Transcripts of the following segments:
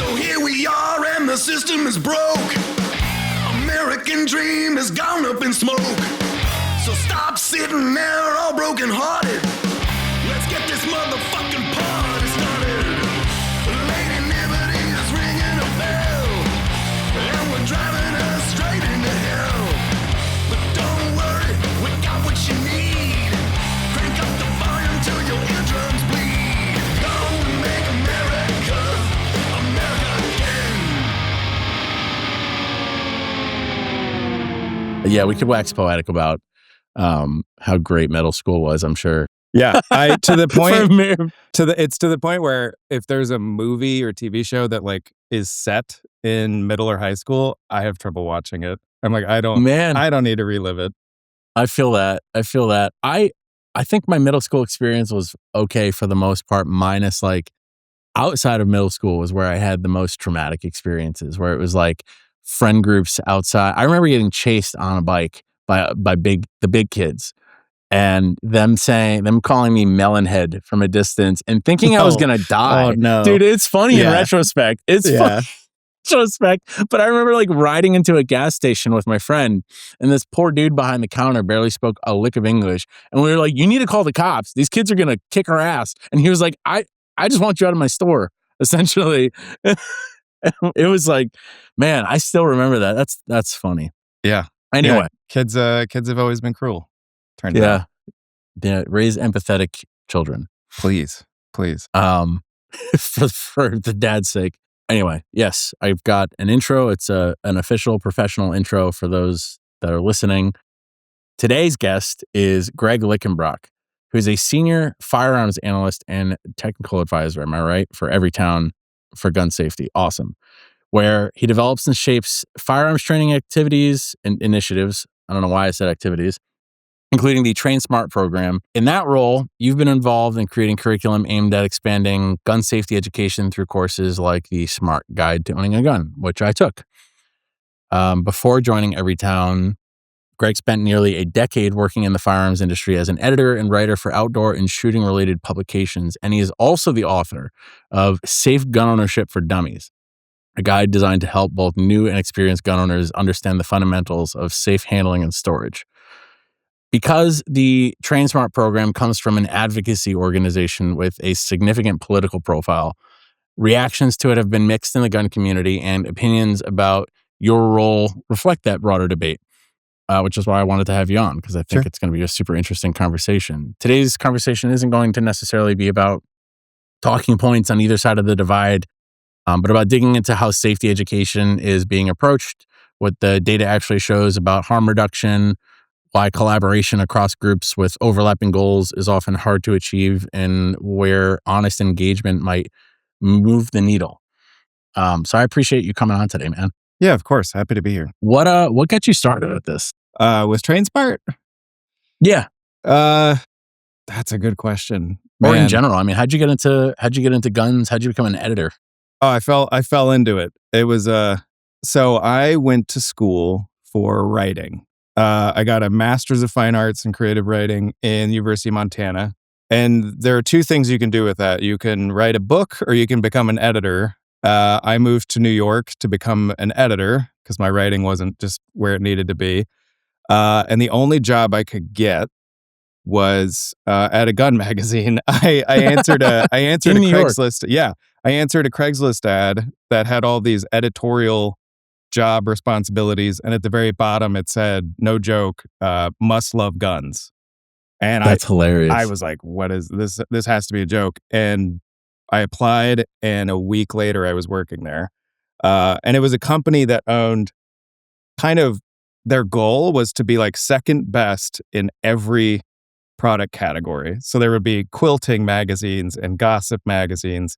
So here we are and the system is broke. American dream has gone up in smoke. So stop sitting there all broken hearted. Let's get this motherfucking party started. Lady Liberty is ringing a bell, and we're driving us straight into hell. But don't worry, we got what you need. Crank up the volume till your eardrums bleed. Go and make America again. Yeah, we could wax poetic about how great middle school was, I'm sure. Yeah, to the point where if there's a movie or TV show that like is set in middle or high school, I have trouble watching it. I'm like, I don't need to relive it. I feel that. I think my middle school experience was okay for the most part, minus like outside of middle school was where I had the most traumatic experiences, where it was like friend groups outside. I remember getting chased on a bike by the big kids, and them calling me Melonhead from a distance and thinking I was gonna die. Oh no, dude, it's funny in retrospect. It's funny in retrospect. But I remember like riding into a gas station with my friend, and this poor dude behind the counter barely spoke a lick of English, and we were like, "You need to call the cops. These kids are gonna kick our ass." And he was like, "I just want you out of my store." Essentially, it was like, man, I still remember that. That's funny. Yeah. Anyway, kids have always been cruel. Turns out. Yeah. Raise empathetic children, please. for the dad's sake. Anyway, yes, I've got an intro. It's an official professional intro for those that are listening. Today's guest is Greg Lickenbrock, who's a senior firearms analyst and technical advisor. Am I right? For Everytown for gun safety. Awesome. Where he develops and shapes firearms training activities and initiatives. I don't know why I said activities, including the Train Smart program. In that role, you've been involved in creating curriculum aimed at expanding gun safety education through courses like the Smart Guide to Owning a Gun, which I took. Before joining Everytown, Greg spent nearly a decade working in the firearms industry as an editor and writer for outdoor and shooting-related publications, and he is also the author of Safe Gun Ownership for Dummies, a guide designed to help both new and experienced gun owners understand the fundamentals of safe handling and storage. Because the Train Smart program comes from an advocacy organization with a significant political profile, reactions to it have been mixed in the gun community, and opinions about your role reflect that broader debate, which is why I wanted to have you on, because I think it's going to be a super interesting conversation. Today's conversation isn't going to necessarily be about talking points on either side of the divide, but about digging into how safety education is being approached, what the data actually shows about harm reduction, why collaboration across groups with overlapping goals is often hard to achieve, and where honest engagement might move the needle. So I appreciate you coming on today, man. Yeah, of course. Happy to be here. What got you started with this? With Train Smart? Yeah. That's a good question. Or in general. I mean, how'd you get into guns? How'd you become an editor? Oh, I fell into it. It was so I went to school for writing. I got a master's of fine arts and creative writing in the University of Montana. And there are two things you can do with that. You can write a book or you can become an editor. I moved to New York to become an editor because my writing wasn't just where it needed to be. And the only job I could get was at a gun magazine. I answered a Craigslist. Yeah, I answered a Craigslist ad that had all these editorial job responsibilities, and at the very bottom it said, no joke, must love guns. And that's hilarious. I was like, what is this? This has to be a joke. And I applied, and a week later I was working there. And it was a company that owned kind of, their goal was to be like second best in every product category. So there would be quilting magazines and gossip magazines,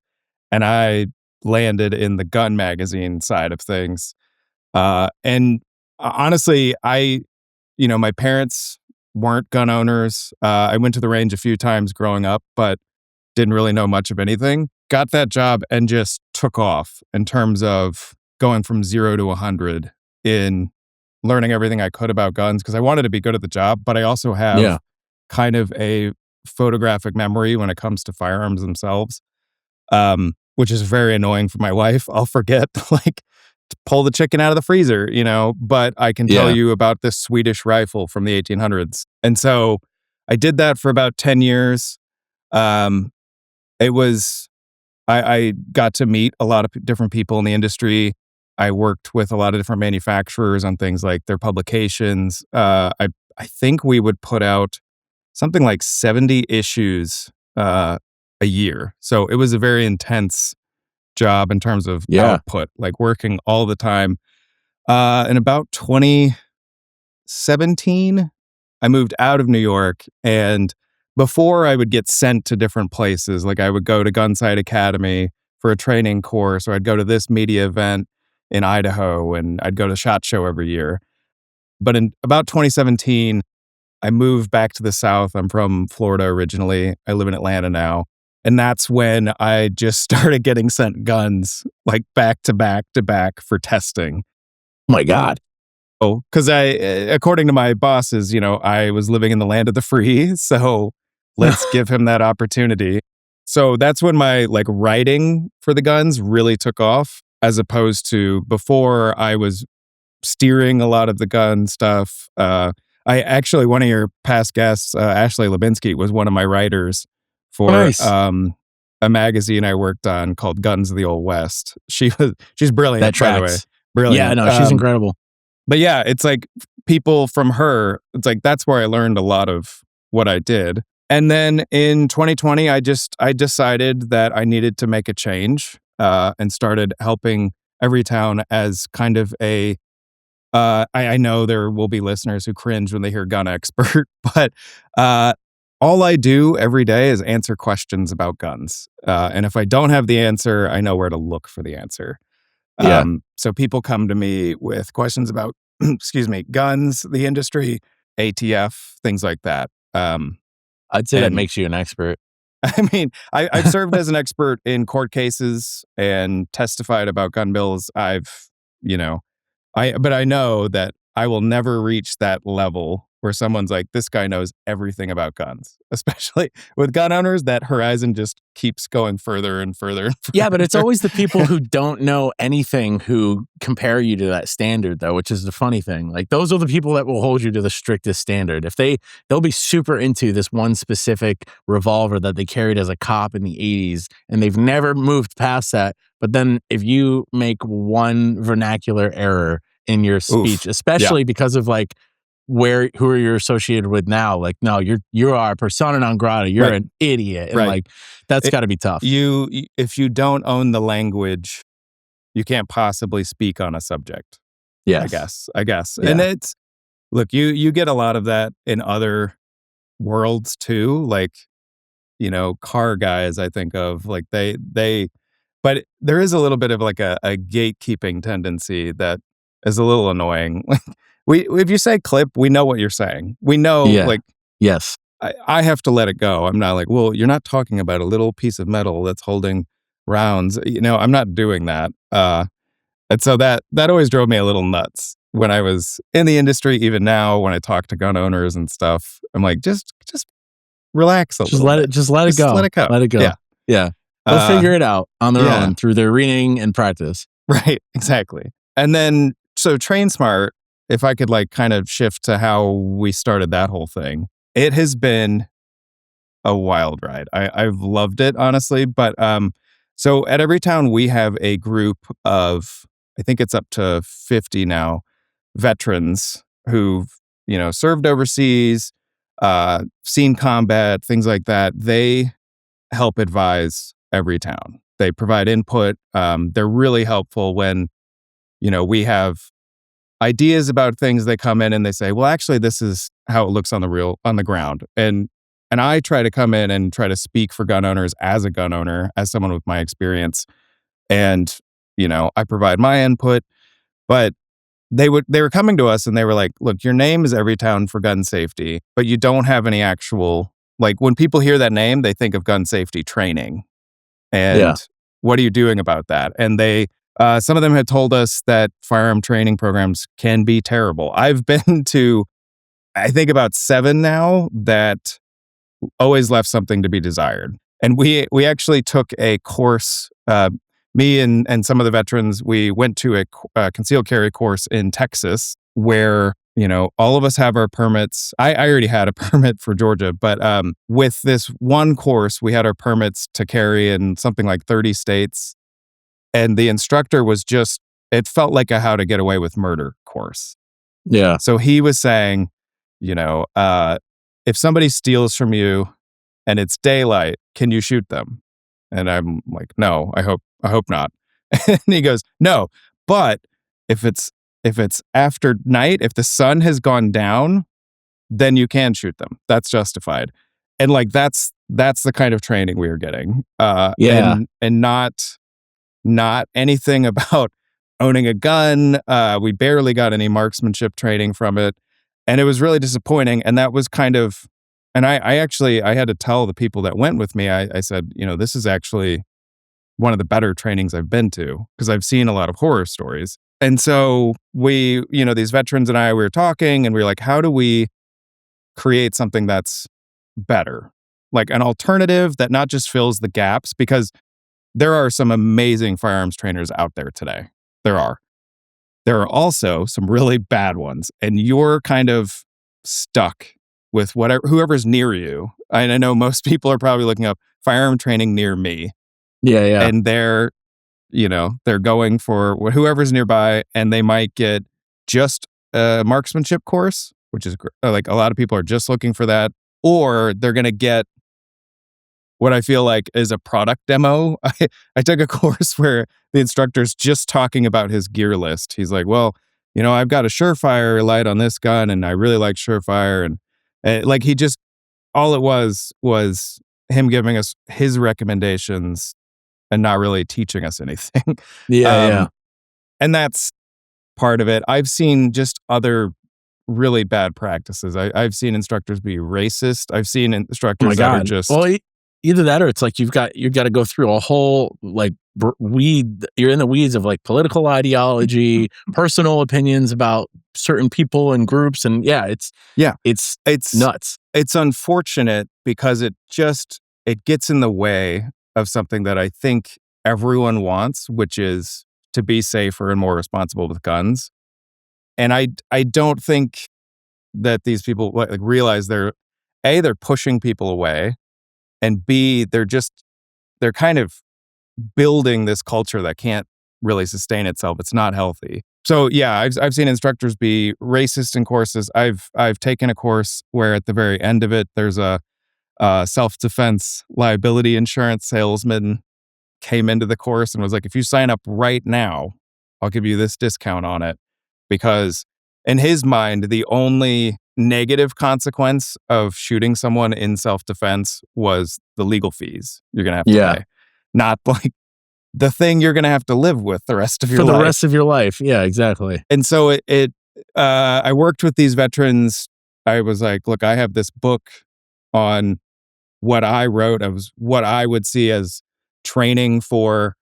and I landed in the gun magazine side of things. And honestly, my parents weren't gun owners. I went to the range a few times growing up, but didn't really know much of anything. Got that job and just took off in terms of going from 0 to 100 in learning everything I could about guns, because I wanted to be good at the job, but I also have kind of a photographic memory when it comes to firearms themselves. which is very annoying for my wife. I'll forget like to pull the chicken out of the freezer, but I can tell Yeah. you about this Swedish rifle from the 1800s. And so I did that for about 10 years. It was, I got to meet a lot of different people in the industry. I worked with a lot of different manufacturers on things like their publications. I think we would put out something like 70 issues a year. So it was a very intense job in terms of Yeah. output, like working all the time. In about 2017, I moved out of New York, and before I would get sent to different places, like I would go to Gunsight Academy for a training course, or I'd go to this media event in Idaho, and I'd go to SHOT Show every year. But in about 2017, I moved back to the South. I'm from Florida originally. I live in Atlanta now. And that's when I just started getting sent guns like back to back to back for testing. Oh my God. Oh, because according to my bosses, I was living in the land of the free. So let's give him that opportunity. So that's when my like writing for the guns really took off, as opposed to before I was steering a lot of the gun stuff. One of your past guests, Ashley Lubinsky, was one of my writers for Nice. a magazine I worked on called Guns of the Old West. She's brilliant, That by the way. tracks. Brilliant. Yeah, no, she's incredible. But yeah, it's like people from her, it's like that's where I learned a lot of what I did. And then in 2020, I decided that I needed to make a change and started helping Everytown as kind of a I know there will be listeners who cringe when they hear gun expert, but all I do every day is answer questions about guns. And if I don't have the answer, I know where to look for the answer. Yeah. So people come to me with questions about, excuse me, guns, the industry, ATF, things like that. I'd say that makes you an expert. I mean, I've served as an expert in court cases and testified about gun bills. But I know that I will never reach that level where someone's like, this guy knows everything about guns, especially with gun owners. That horizon just keeps going further and further and further. Yeah, but it's always the people who don't know anything who compare you to that standard, though, which is the funny thing. Like, those are the people that will hold you to the strictest standard. If they'll be super into this one specific revolver that they carried as a cop in the 80s, and they've never moved past that. But then if you make one vernacular error in your speech, especially because of like who are you associated with now? Like, no, you are persona non grata. You're an idiot. And like, that's got to be tough. If you don't own the language, you can't possibly speak on a subject. Yeah, I guess. Yeah. And look, you get a lot of that in other worlds too. Like, car guys, I think of like but there is a little bit of like a gatekeeping tendency that is a little annoying. If you say clip, we know what you're saying. We know, yes. I have to let it go. I'm not like, well, you're not talking about a little piece of metal that's holding rounds. I'm not doing that. And so that always drove me a little nuts when I was in the industry. Even now, when I talk to gun owners and stuff, I'm like, just relax a little bit. Just let it go. Let it go. Let it go. Yeah. They'll figure it out on their own through their reading and practice. Right. Exactly. And then, so Train Smart, if I could like kind of shift to how we started that whole thing, it has been a wild ride. I've loved it, honestly. But so at Everytown, we have a group of, I think it's up to 50 now, veterans who've, served overseas, seen combat, things like that. They help advise Everytown. They provide input. They're really helpful when, we have ideas about things. They come in and they say, well, actually, this is how it looks on the ground. And I try to come in and try to speak for gun owners as a gun owner, as someone with my experience. And, I provide my input, but they were coming to us and they were like, look, your name is Everytown for gun safety, but you don't have any actual, like when people hear that name, they think of gun safety training. And what are you doing about that? And some of them had told us that firearm training programs can be terrible. I've been to, I think about 7 now that always left something to be desired. And we actually took a course, me and some of the veterans, we went to a concealed carry course in Texas where, all of us have our permits. I already had a permit for Georgia, but with this one course, we had our permits to carry in something like 30 states. And the instructor was it felt like a how to get away with murder course. Yeah. So he was saying, if somebody steals from you and it's daylight, can you shoot them? And I'm like, no, I hope not. And he goes, no, but if it's after night, if the sun has gone down, then you can shoot them. That's justified. And like that's the kind of training we were getting. And not anything about owning a gun. We barely got any marksmanship training from it. And it was really disappointing. And that was kind of, and I had to tell the people that went with me, I said, this is actually one of the better trainings I've been to because I've seen a lot of horror stories. And so we, these veterans and I, we were talking and we were like, how do we create something that's better? Like an alternative that not just fills the gaps, because there are some amazing firearms trainers out there today. There are also some really bad ones, and you're kind of stuck with whoever's near you. And I know most people are probably looking up firearm training near me. Yeah. And they're going for whoever's nearby, and they might get just a marksmanship course, which is like a lot of people are just looking for that, or they're going to get what I feel like is a product demo. I took a course where the instructor's just talking about his gear list. He's like, well, I've got a Surefire light on this gun and I really like Surefire. And like all it was him giving us his recommendations and not really teaching us anything. Yeah. And that's part of it. I've seen just other really bad practices. I've seen instructors be racist. I've seen instructors that are just... Well, either that or it's like you've got to go through a whole like you're in the weeds of like political ideology, personal opinions about certain people and groups. And it's nuts. It's unfortunate because it gets in the way of something that I think everyone wants, which is to be safer and more responsible with guns. And I don't think that these people like realize they're pushing people away, and B, they're kind of building this culture that can't really sustain itself. It's not healthy. So yeah, I've seen instructors be racist in courses. I've taken a course where at the very end of it, there's a self-defense liability insurance salesman came into the course and was like, if you sign up right now, I'll give you this discount on it. Because in his mind, the only negative consequence of shooting someone in self-defense was the legal fees you're going to have to pay. Not like the thing you're going to have to live with the rest of your life. For the rest of your life. Yeah, exactly. And so I worked with these veterans. I was like, look, I have this book on what I wrote. It was what I would see as training for,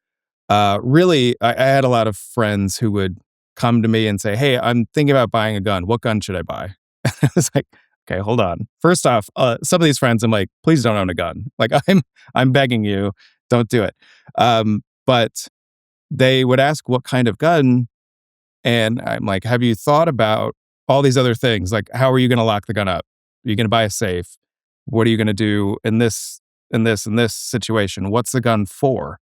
really, I had a lot of friends who would come to me and say, hey, I'm thinking about buying a gun. What gun should I buy? I was like, okay, hold on. First off, some of these friends, I'm like, please don't own a gun. Like I'm begging you, don't do it. But they would ask what kind of gun. And I'm like, have you thought about all these other things? Like, how are you going to lock the gun up? Are you going to buy a safe? What are you going to do in this situation? What's the gun for?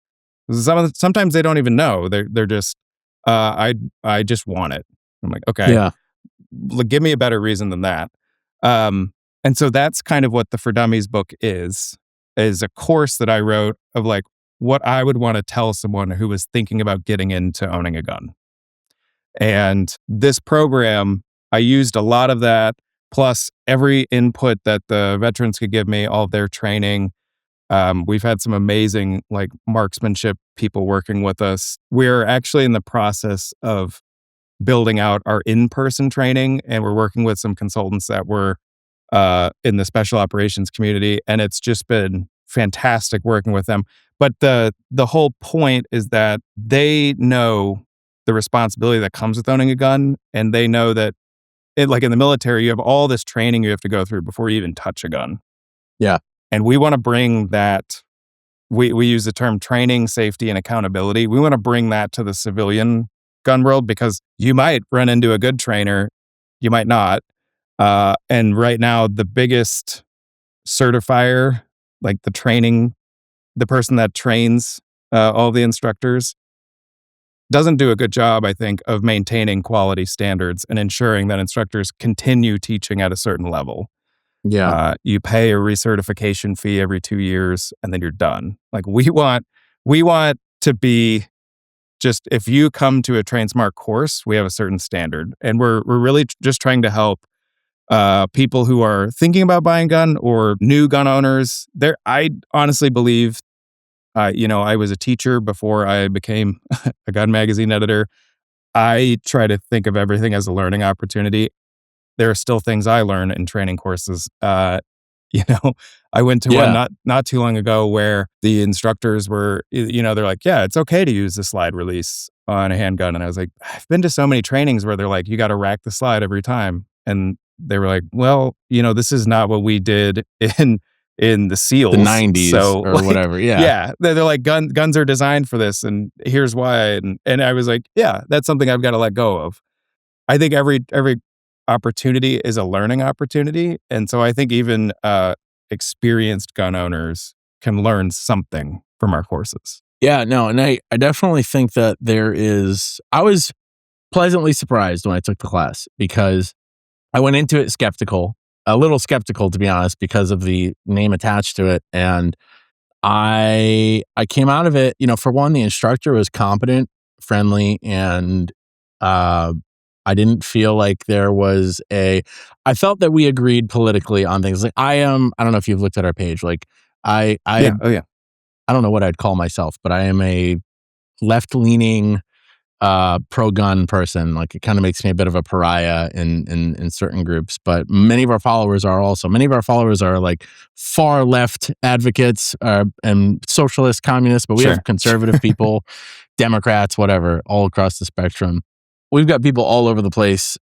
Sometimes they don't even know. They're just, I just want it. I'm like, okay, yeah, give me a better reason than that. And so that's kind of what the For Dummies book is a course that I wrote of like what I would want to tell someone who was thinking about getting into owning a gun. And this program, I used a lot of that, plus every input that the veterans could give me, all of their training. We've had some amazing like marksmanship people working with us. We're actually in the process of building out our in-person training, and we're working with some consultants that were in the special operations community, and it's just been fantastic working with them. But the whole point is that they know the responsibility that comes with owning a gun, and they know that like in the military, you have all this training you have to go through before you even touch a gun. Yeah. And we want to bring that we use the term training, safety, and accountability. We want to bring that to the civilian gun world because you might run into a good trainer, you might not. And right now, the biggest certifier, like the person that trains all the instructors, doesn't do a good job, I think, of maintaining quality standards and ensuring that instructors continue teaching at a certain level. Yeah. You pay a recertification fee every 2 years, and then you're done. Like we want to be just if you come to a Train Smart course, we have a certain standard, and we're really just trying to help people who are thinking about buying a gun or new gun owners. I honestly believe, I was a teacher before I became a gun magazine editor. I try to think of everything as a learning opportunity. There are still things I learn in training courses. You know, I went to one Yeah. not too long ago where the instructors were, they're like, yeah, it's okay to use the slide release on a handgun. And I was like, I've been to so many trainings where they're like, you got to rack the slide every time. And they were like, well, this is not what we did in the The SEALs. 90s So or whatever. Yeah. yeah, they're like guns are designed for this, and here's why. And I was like, yeah, that's something I've got to let go of. I think every opportunity is a learning opportunity, and so I think even experienced gun owners can learn something from our courses. Yeah, no, and I definitely think that I was pleasantly surprised when I took the class because I went into it a little skeptical to be honest, because of the name attached to it. And I came out of it, for one, the instructor was competent, friendly, and I didn't feel like I felt that we agreed politically on things. Like I don't know if you've looked at our page. Like I Oh yeah, I don't know what I'd call myself, but I am a left-leaning pro-gun person. Like it kind of makes me a bit of a pariah in certain groups, but many of our followers are like far left advocates and socialist communists, but we sure. have conservative people, Democrats, whatever, all across the spectrum. We've got people all over the place,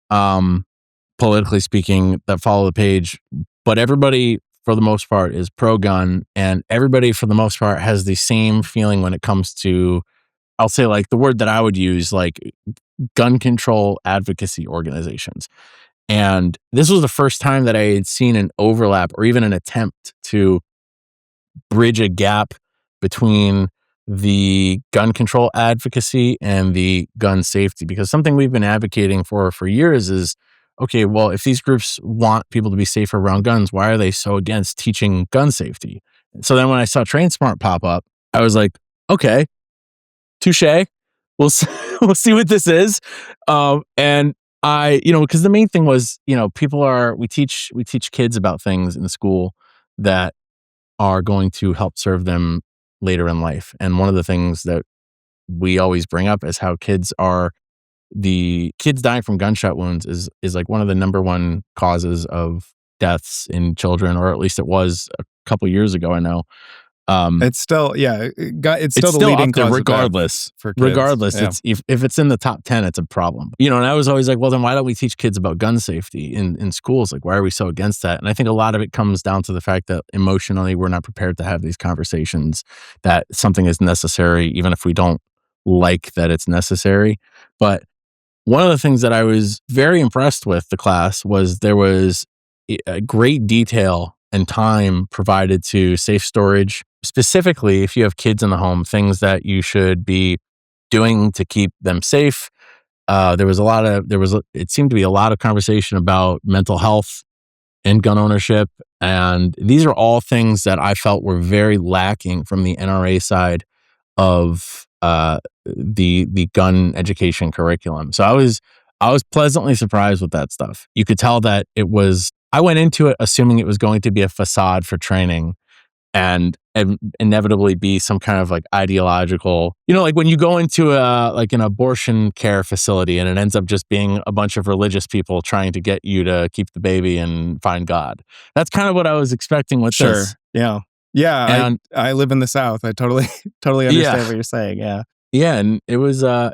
politically speaking, that follow the page, but everybody for the most part is pro-gun, and everybody for the most part has the same feeling when it comes to, I'll say, like the word that I would use, like gun control advocacy organizations. And this was the first time that I had seen an overlap or even an attempt to bridge a gap between the gun control advocacy and the gun safety. Because something we've been advocating for years is, okay, well, if these groups want people to be safer around guns, why are they so against teaching gun safety? So then when I saw Train Smart pop up, I was like, okay, touche. We'll see, we'll see what this is. And because the main thing was, we teach kids about things in school that are going to help serve them later in life. And one of the things that we always bring up is how the kids dying from gunshot wounds is like one of the number one causes of deaths in children, or at least it was a couple years ago, I know. It's still, it's It's still the leading up there cause regardless. of death for kids. Regardless, Yeah. it's if it's in the top 10, it's a problem. And I was always like, well, then why don't we teach kids about gun safety in schools? Like, why are we so against that? And I think a lot of it comes down to the fact that emotionally we're not prepared to have these conversations, that something is necessary, even if we don't like that it's necessary. But one of the things that I was very impressed with the class was there was a great detail and time provided to safe storage, specifically if you have kids in the home, things that you should be doing to keep them safe. It seemed to be a lot of conversation about mental health and gun ownership. And these are all things that I felt were very lacking from the NRA side of the gun education curriculum. So I was pleasantly surprised with that stuff. You could tell that I went into it assuming it was going to be a facade for training and inevitably be some kind of like ideological, like when you go into an abortion care facility and it ends up just being a bunch of religious people trying to get you to keep the baby and find God. That's kind of what I was expecting with this. Yeah. Yeah. And I live in the South. I totally understand Yeah. what you're saying. Yeah. Yeah, and it was I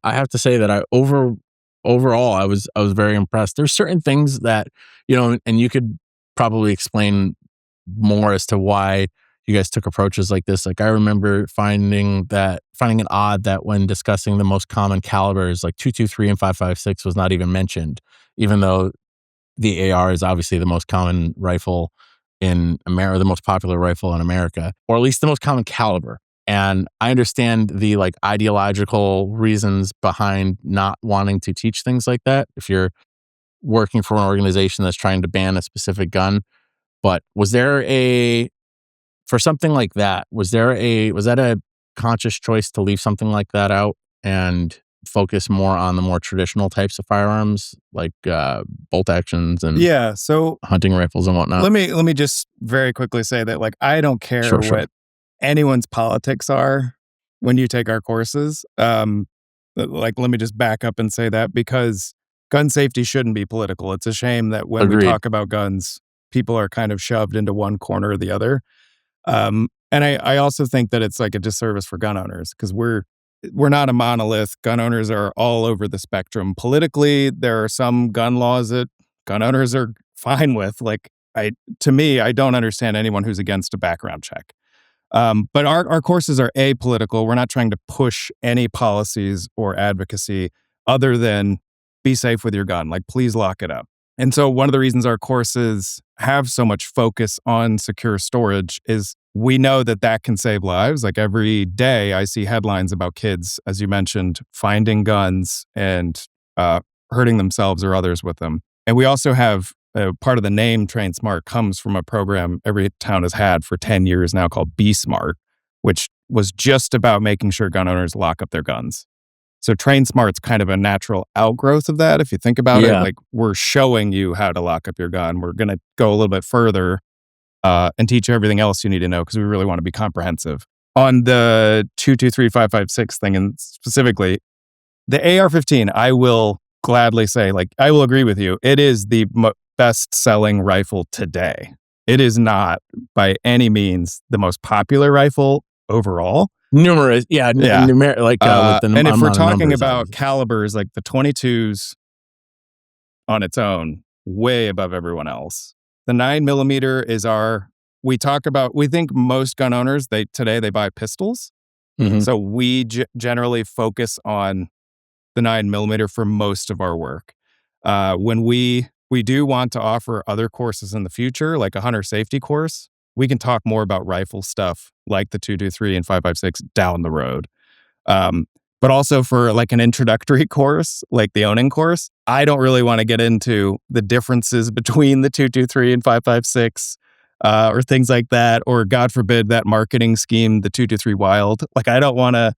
have to say that overall I was very impressed. There's certain things that, and you could probably explain more as to why, you guys took approaches like this. Like I remember finding it odd that when discussing the most common calibers, like 223 and 5.56 was not even mentioned, even though the AR is obviously the most common rifle in America, the most popular rifle in America, or at least the most common caliber. And I understand the like ideological reasons behind not wanting to teach things like that if you're working for an organization that's trying to ban a specific gun. But for something like that, was that a conscious choice to leave something like that out and focus more on the more traditional types of firearms, like bolt actions and So hunting rifles and whatnot? let me just very quickly say that like I don't care Sure. what anyone's politics are when you take our courses. Like let me just back up and say that, because gun safety shouldn't be political. It's a shame that when we Agreed. talk about guns, people are kind of shoved into one corner or the other. And I also think that it's like a disservice for gun owners, because we're not a monolith. Gun owners are all over the spectrum. Politically, there are some gun laws that gun owners are fine with. Like to me, I don't understand anyone who's against a background check. But our courses are apolitical. We're not trying to push any policies or advocacy other than be safe with your gun. Like, please lock it up. And so one of the reasons our courses have so much focus on secure storage is we know that that can save lives. Like every day I see headlines about kids, as you mentioned, finding guns and hurting themselves or others with them. And we also have part of the name Train Smart comes from a program Everytown has had for 10 years now called Be Smart, which was just about making sure gun owners lock up their guns. So Train Smart's kind of a natural outgrowth of that. If you think about it, like we're showing you how to lock up your gun. We're going to go a little bit further and teach you everything else you need to know, because we really want to be comprehensive. On the 223 5.56 thing, and specifically the AR-15, I will gladly say, like, I will agree with you. It is the best-selling rifle today. It is not by any means the most popular rifle overall. Numerous, with the and if we're talking numbers, about obviously. calibers, like the 22s on its own, way above everyone else. The 9mm is we think most gun owners, today they buy pistols. Mhm. So we generally focus on the 9mm for most of our work. When we do want to offer other courses in the future, like a hunter safety course, we can talk more about rifle stuff like the 223 and 5.56 down the road. But also for like an introductory course, like the owning course, I don't really want to get into the differences between the 223 and 5.56 or things like that, or God forbid that marketing scheme, the 223 Wild. Like I don't want to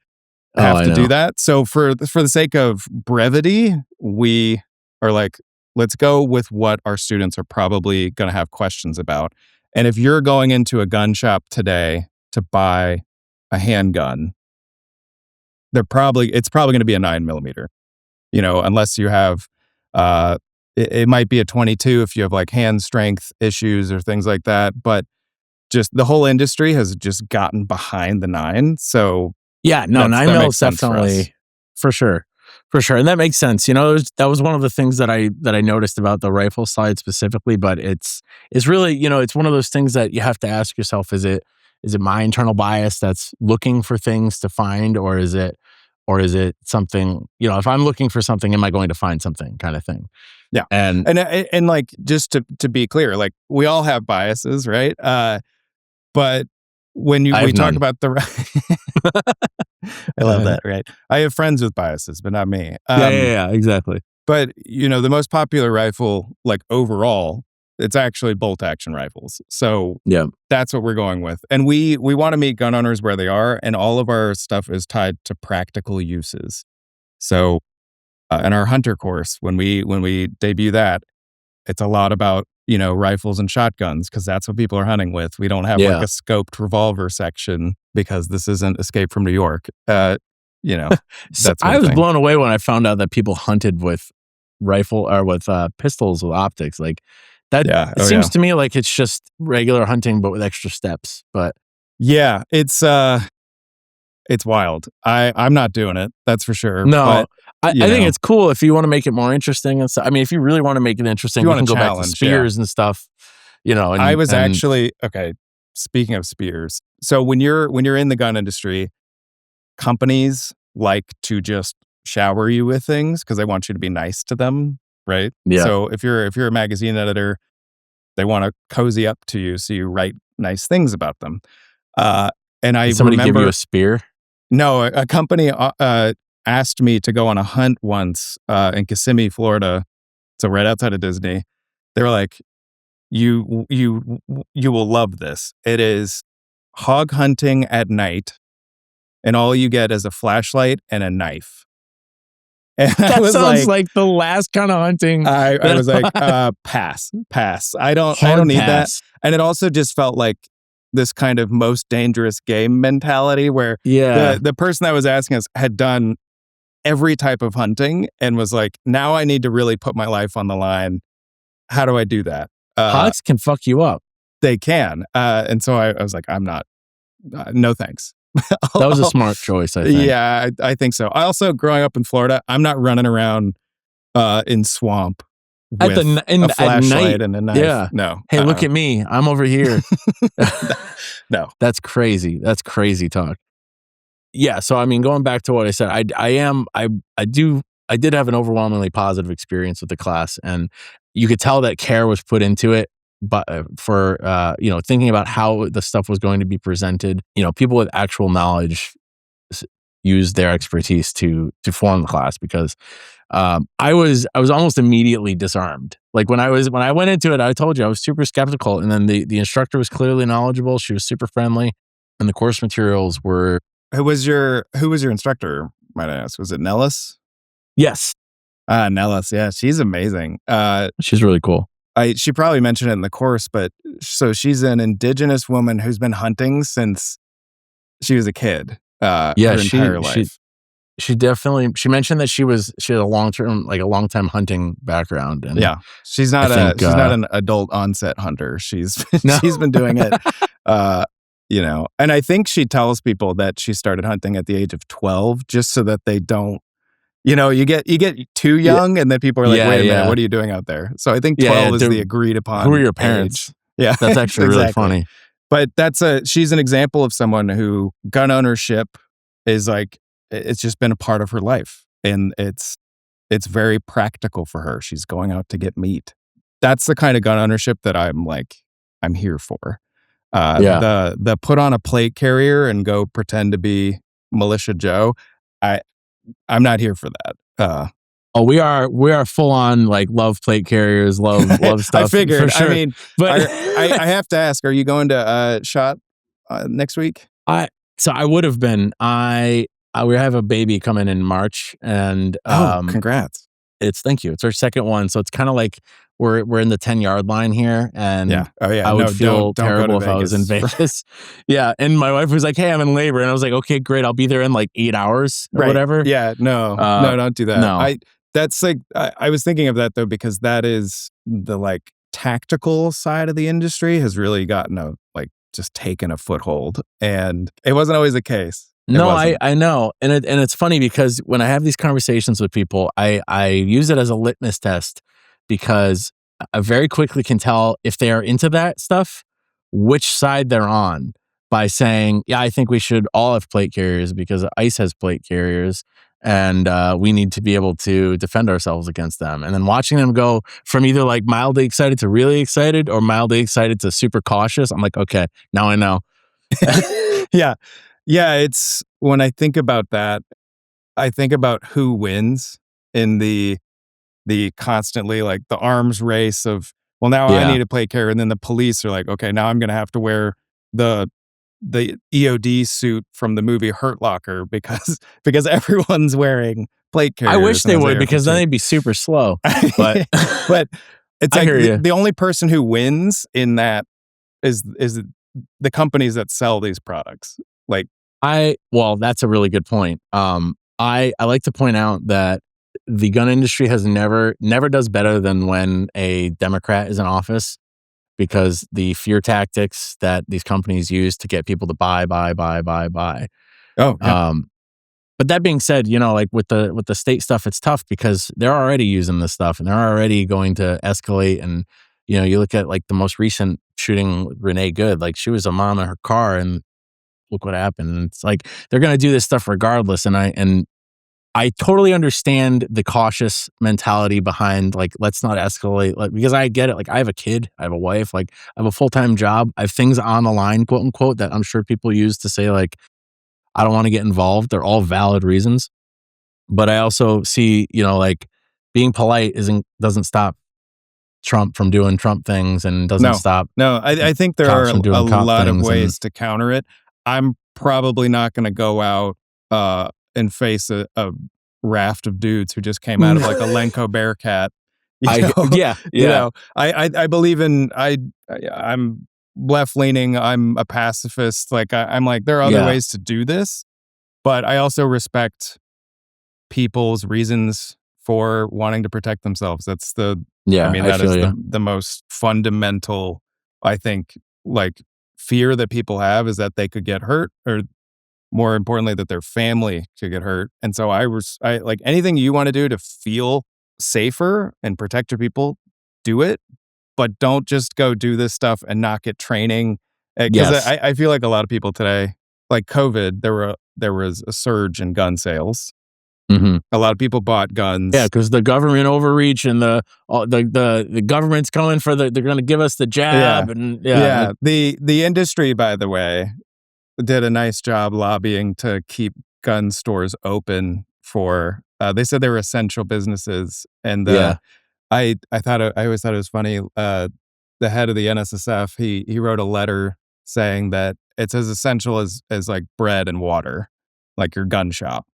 have to do that. So for the sake of brevity, we are like, let's go with what our students are probably going to have questions about. And if you're going into a gun shop today to buy a handgun, it's probably going to be a 9mm, unless you have, it might be a 22 if you have like hand strength issues or things like that. But just the whole industry has just gotten behind the 9. So 9mm is definitely for sure. And that makes sense. That was one of the things that I noticed about the rifle side specifically, but it's really, it's one of those things that you have to ask yourself, is it my internal bias that's looking for things to find, or is it something, if I'm looking for something, am I going to find something kind of thing? Yeah. And like, just to be clear, like we all have biases, right? But when we talk about I love that, right? I have friends with biases, but not me. Exactly. But, the most popular rifle, like overall, it's actually bolt action rifles. So that's what we're going with. And we want to meet gun owners where they are, and all of our stuff is tied to practical uses. So in our hunter course, when we debut that, it's a lot about, rifles and shotguns, because that's what people are hunting with. We don't have like a scoped revolver section, because this isn't Escape from New York. So I was blown away when I found out that people hunted with rifle or with pistols with optics. Like that it seems to me like it's just regular hunting, but with extra steps. But yeah, it's wild. I'm not doing it. That's for sure. No, but, I think it's cool if you want to make it more interesting and stuff. I mean, if you really want to make it interesting, you can go back to spears and stuff. I was actually okay. speaking of spears, so when you're in the gun industry, companies like to just shower you with things because they want you to be nice to them, right? Yeah. So if you're a magazine editor, they want to cozy up to you, so you write nice things about them. And I Did somebody give you remember, a spear? no, a company asked me to go on a hunt once in Kissimmee, Florida, so right outside of Disney. They were like, you will love this. It is hog hunting at night, and all you get is a flashlight and a knife. And I That was sounds like, like the last kind of hunting. I was like, pass. I don't Hard need that. pass. And it also just felt like this kind of most dangerous game mentality where Yeah. the person that was asking us had done every type of hunting and was like, now I need to really put my life on the line. How do I do that? Hogs can fuck you up. They can. And so I was like, I'm not, no thanks. That was a smart choice, I think. Yeah, I think so. I also, growing up in Florida, I'm not running around in swamp with a flashlight and a knife. Yeah. No. Hey, look at me. I'm over here. No. That's crazy. That's crazy talk. Yeah. So, I mean, going back to what I said, I did have an overwhelmingly positive experience with the class, and you could tell that care was put into it. But for thinking about how the stuff was going to be presented, people with actual knowledge used their expertise to form the class, because I was almost immediately disarmed. Like when I went into it, I told you I was super skeptical, and then the instructor was clearly knowledgeable. She was super friendly, and the course materials were. Who was your instructor? Might I ask? Was it Nellis? Yes. Nellis. Yeah, she's amazing. She's really cool. She probably mentioned it in the course, but so she's an indigenous woman who's been hunting since she was a kid. Her entire life. She definitely. She mentioned that she had a long time hunting background. And yeah, she's not not an adult onset hunter. She's been doing it. And I think she tells people that she started hunting at the age of 12, just so that they don't. You get too young, and then people are like, wait a minute, what are you doing out there? So I think 12 is the agreed upon. Who are your parents? Age. Yeah, that's actually really funny. But she's an example of someone who gun ownership is like, it's just been a part of her life, and it's very practical for her. She's going out to get meat. That's the kind of gun ownership that I'm here for. The put on a plate carrier and go pretend to be Militia Joe. I'm not here for that. We are full on like love plate carriers, love stuff. I figured. For sure. I mean, but I have to ask: are you going to SHOT next week? So I would have been. We have a baby coming in March, and congrats! Thank you. It's our second one, so it's kind of like we're in the 10-yard line here, and I would feel terrible if I was in Vegas. Yeah, and my wife was like, "Hey, I'm in labor," and I was like, "Okay, great. I'll be there in like 8 hours or whatever." Yeah, no, don't do that. No. That's like I was thinking of that though, because that is the like tactical side of the industry has really gotten just taken a foothold, and it wasn't always the case. No, I know. And it's funny because when I have these conversations with people, I use it as a litmus test, because I very quickly can tell if they are into that stuff, which side they're on, by saying, yeah, I think we should all have plate carriers because ICE has plate carriers, and we need to be able to defend ourselves against them. And then watching them go from either like mildly excited to really excited, or mildly excited to super cautious, I'm like, okay, now I know. Yeah, it's when I think about that, I think about who wins in the constantly like the arms race of, well, now I need a plate carrier, and then the police are like, okay, now I'm going to have to wear the EOD suit from the movie Hurt Locker because everyone's wearing plate carriers. I wish they would, because then they'd be super slow. But it's like the only person who wins in that is the companies that sell these products. Well, that's a really good point. I like to point out that the gun industry has never does better than when a Democrat is in office, because the fear tactics that these companies use to get people to buy. Oh, yeah. But that being said, like with the state stuff, it's tough because they're already using this stuff, and they're already going to escalate and you look at like the most recent shooting with Renee Good, like she was a mom in her car and look what happened. And it's like, they're going to do this stuff regardless. And I totally understand the cautious mentality behind like, let's not escalate, like, because I get it. Like I have a kid, I have a wife, like I have a full-time job. I have things on the line, quote unquote, that I'm sure people use to say like, I don't want to get involved. They're all valid reasons. But I also see, like being polite doesn't stop Trump from doing Trump things and doesn't stop. No, I think there are cops from doing a cop lot of things ways to counter it. I'm probably not going to go out and face a raft of dudes who just came out of like a Lenko Bearcat. I believe in I'm left leaning. I'm a pacifist. Like I'm like there are other ways to do this, but I also respect people's reasons for wanting to protect themselves. That's that is the most fundamental, I think, like fear that people have is that they could get hurt, or more importantly, that their family could get hurt. And so I like anything you want to do to feel safer and protect your people, do it, but don't just go do this stuff and not get training. Because I feel like a lot of people today, like COVID, there was a surge in gun sales. Mm-hmm. A lot of people bought guns. Yeah, because the government overreach and the government's coming for they're going to give us the jab. The industry, by the way, did a nice job lobbying to keep gun stores open for. They said they were essential businesses, and I always thought it was funny. The head of the NSSF he wrote a letter saying that it's as essential as like bread and water, like your gun shop.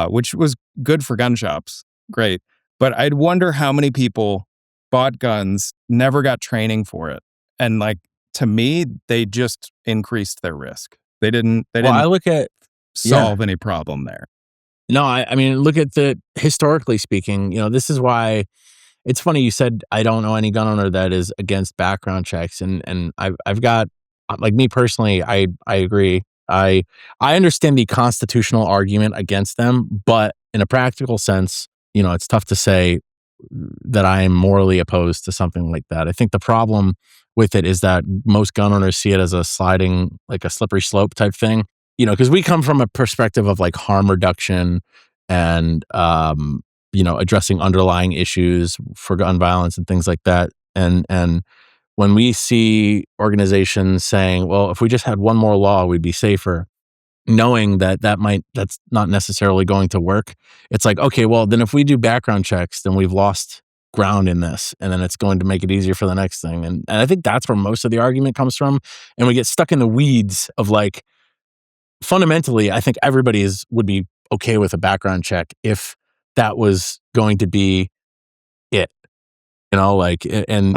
Which was good for gun shops. Great. But I'd wonder how many people bought guns, never got training for it. And like, to me, they just increased their risk. They didn't I look at solve any problem there. No, I mean, look at historically speaking, this is why it's funny you said, I don't know any gun owner that is against background checks. And I've got, like me personally, I agree. I understand the constitutional argument against them, but in a practical sense, it's tough to say that I am morally opposed to something like that. I think the problem with it is that most gun owners see it as a sliding, like a slippery slope type thing, because we come from a perspective of like harm reduction and, addressing underlying issues for gun violence and things like that. And when we see organizations saying, well, if we just had one more law, we'd be safer, knowing that's not necessarily going to work. It's like, okay, well, then if we do background checks, then we've lost ground in this, and then it's going to make it easier for the next thing. And I think that's where most of the argument comes from. And we get stuck in the weeds of like, fundamentally, I think everybody would be okay with a background check if that was going to be it. Like, and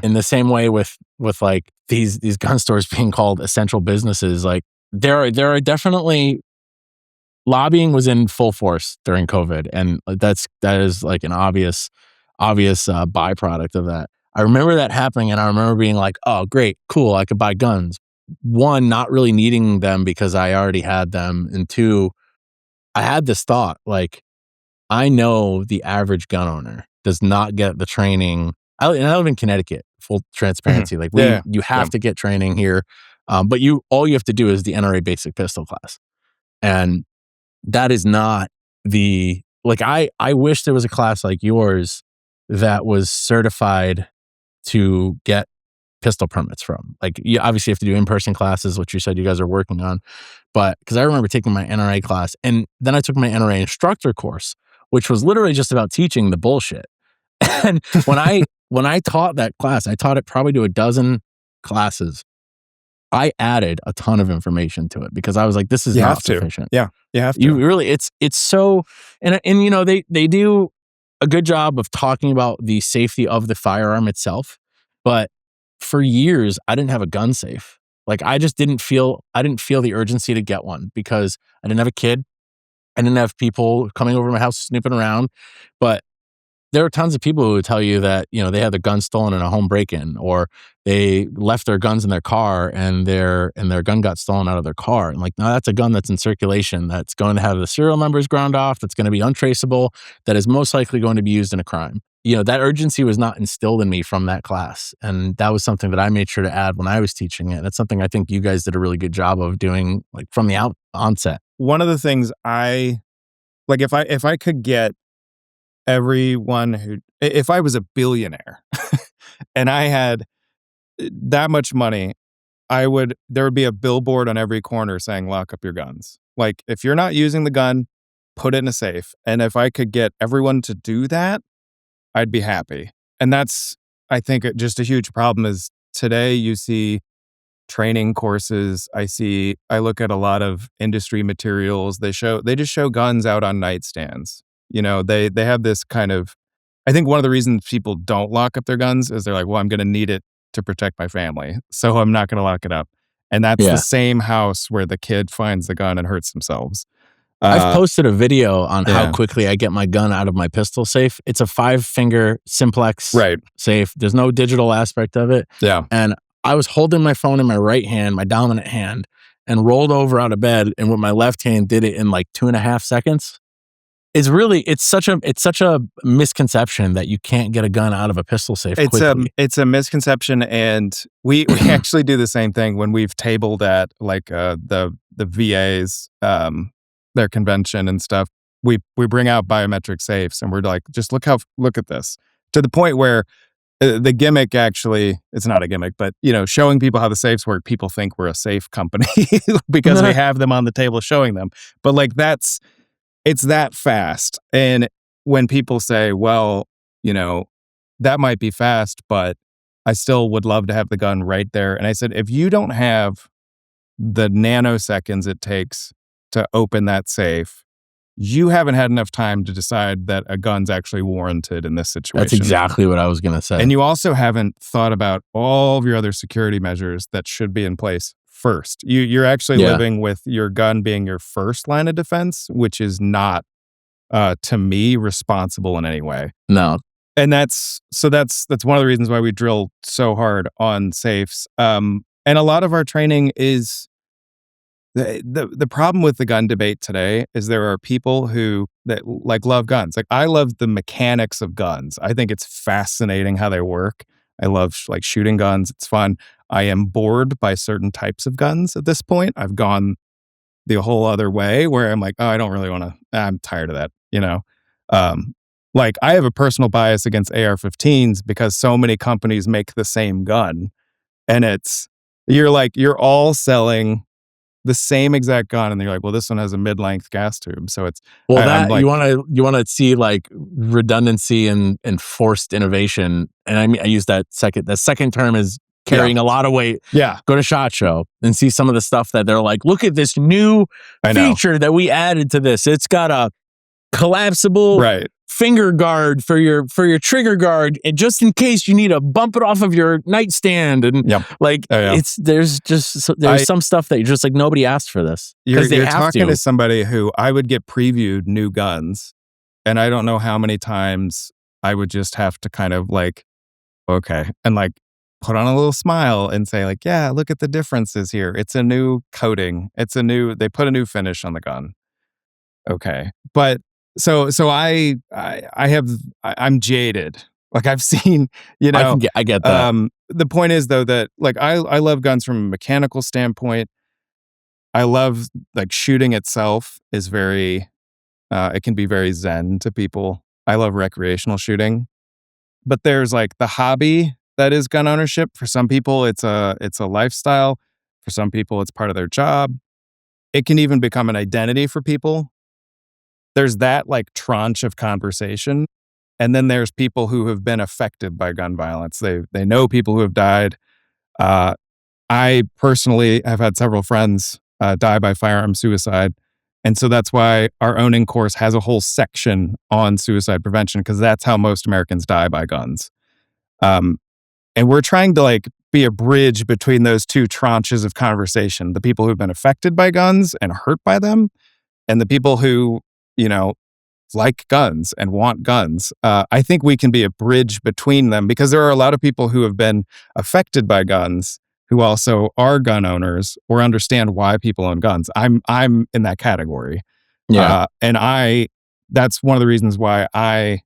in the same way with like these gun stores being called essential businesses, like there are definitely lobbying was in full force during COVID, and that is like an obvious byproduct of that. I remember that happening, and I remember being like, oh, great, cool, I could buy guns. One, not really needing them because I already had them, and two, I had this thought like, I know the average gun owner does not get the training. I live in Connecticut, full transparency. Like you have to get training here. But all you have to do is the NRA basic pistol class. And that is not I wish there was a class like yours that was certified to get pistol permits from. Like you obviously have to do in-person classes, which you said you guys are working on. But because I remember taking my NRA class, and then I took my NRA instructor course, which was literally just about teaching the bullshit. And when I taught that class, I taught it probably to a dozen classes. I added a ton of information to it because I was like, this is not sufficient. Yeah, you have to. You really, it's so, and they do a good job of talking about the safety of the firearm itself. But for years, I didn't have a gun safe. Like I didn't feel the urgency to get one because I didn't have a kid. I didn't have people coming over my house snooping around. But there are tons of people who would tell you that, they had their gun stolen in a home break-in, or they left their guns in their car and their gun got stolen out of their car. And like, no, that's a gun that's in circulation, that's going to have the serial numbers ground off, that's going to be untraceable, that is most likely going to be used in a crime. that urgency was not instilled in me from that class. And that was something that I made sure to add when I was teaching it. That's something I think you guys did a really good job of doing, like from the onset. One of the things if I could get everyone if I was a billionaire and I had that much money, there would be a billboard on every corner saying, lock up your guns. Like, if you're not using the gun, put it in a safe. And if I could get everyone to do that, I'd be happy. And that's, I think, just a huge problem is today you see training courses. I look at a lot of industry materials. They just show guns out on nightstands. They have this kind of, I think one of the reasons people don't lock up their guns is they're like, well, I'm going to need it to protect my family, so I'm not going to lock it up. And that's the same house where the kid finds the gun and hurts themselves. I've posted a video on how quickly I get my gun out of my pistol safe. It's a 5-finger simplex safe. There's no digital aspect of it. Yeah. And I was holding my phone in my right hand, my dominant hand, and rolled over out of bed, and with my left hand did it in like 2.5 seconds. It's such a misconception that you can't get a gun out of a pistol safe quickly. It's a misconception, and we actually do the same thing when we've tabled at like the VA's their convention and stuff. We bring out biometric safes, and we're like, just look at this, to the point where the gimmick, actually, it's not a gimmick, but showing people how the safes work, people think we're a safe company because we have them on the table showing them. But like it's that fast. And when people say, well, that might be fast, but I still would love to have the gun right there. And I said, if you don't have the nanoseconds it takes to open that safe, you haven't had enough time to decide that a gun's actually warranted in this situation. That's exactly what I was going to say. And you also haven't thought about all of your other security measures that should be in place first. You're actually living with your gun being your first line of defense, which is not, to me, responsible in any way. No. And that's one of the reasons why we drill so hard on safes. And a lot of our training is the problem with the gun debate today is there are people that love guns. Like, I love the mechanics of guns. I think it's fascinating how they work. I love shooting guns. It's fun. I am bored by certain types of guns at this point. I've gone the whole other way where I'm like, oh, I don't really want to, I'm tired of that, I have a personal bias against AR-15s because so many companies make the same gun, and you're all selling the same exact gun, and you're like, well, this one has a mid-length gas tube, so it's you want to see like redundancy and forced innovation. And I mean, I use that second term is carrying a lot of weight. Yeah. Go to SHOT Show and see some of the stuff that they're like, look at this new feature that we added to this. It's got a collapsible finger guard for your trigger guard, and just in case you need to bump it off of your nightstand. And there's some stuff that you're just like, nobody asked for this. You're talking to somebody who I would get previewed new guns, and I don't know how many times I would just have to kind of like, okay, and like put on a little smile and say like, yeah, look at the differences here. It's a new coating. They put a new finish on the gun. Okay. But so I'm jaded. Like, I've seen, I get that. The point is though that like, I love guns from a mechanical standpoint. I love like shooting itself is very, it can be very zen to people. I love recreational shooting, but there's like the hobby that is gun ownership. For some people, it's a lifestyle. For some people, it's part of their job. It can even become an identity for people. There's that like tranche of conversation. And then there's people who have been affected by gun violence. They know people who have died. I personally have had several friends die by firearm suicide. And so that's why our owning course has a whole section on suicide prevention, because that's how most Americans die by guns. And we're trying to like be a bridge between those two tranches of conversation, the people who've been affected by guns and hurt by them, and the people who, like guns and want guns. I think we can be a bridge between them, because there are a lot of people who have been affected by guns who also are gun owners or understand why people own guns. I'm in that category. Yeah. And that's one of the reasons why I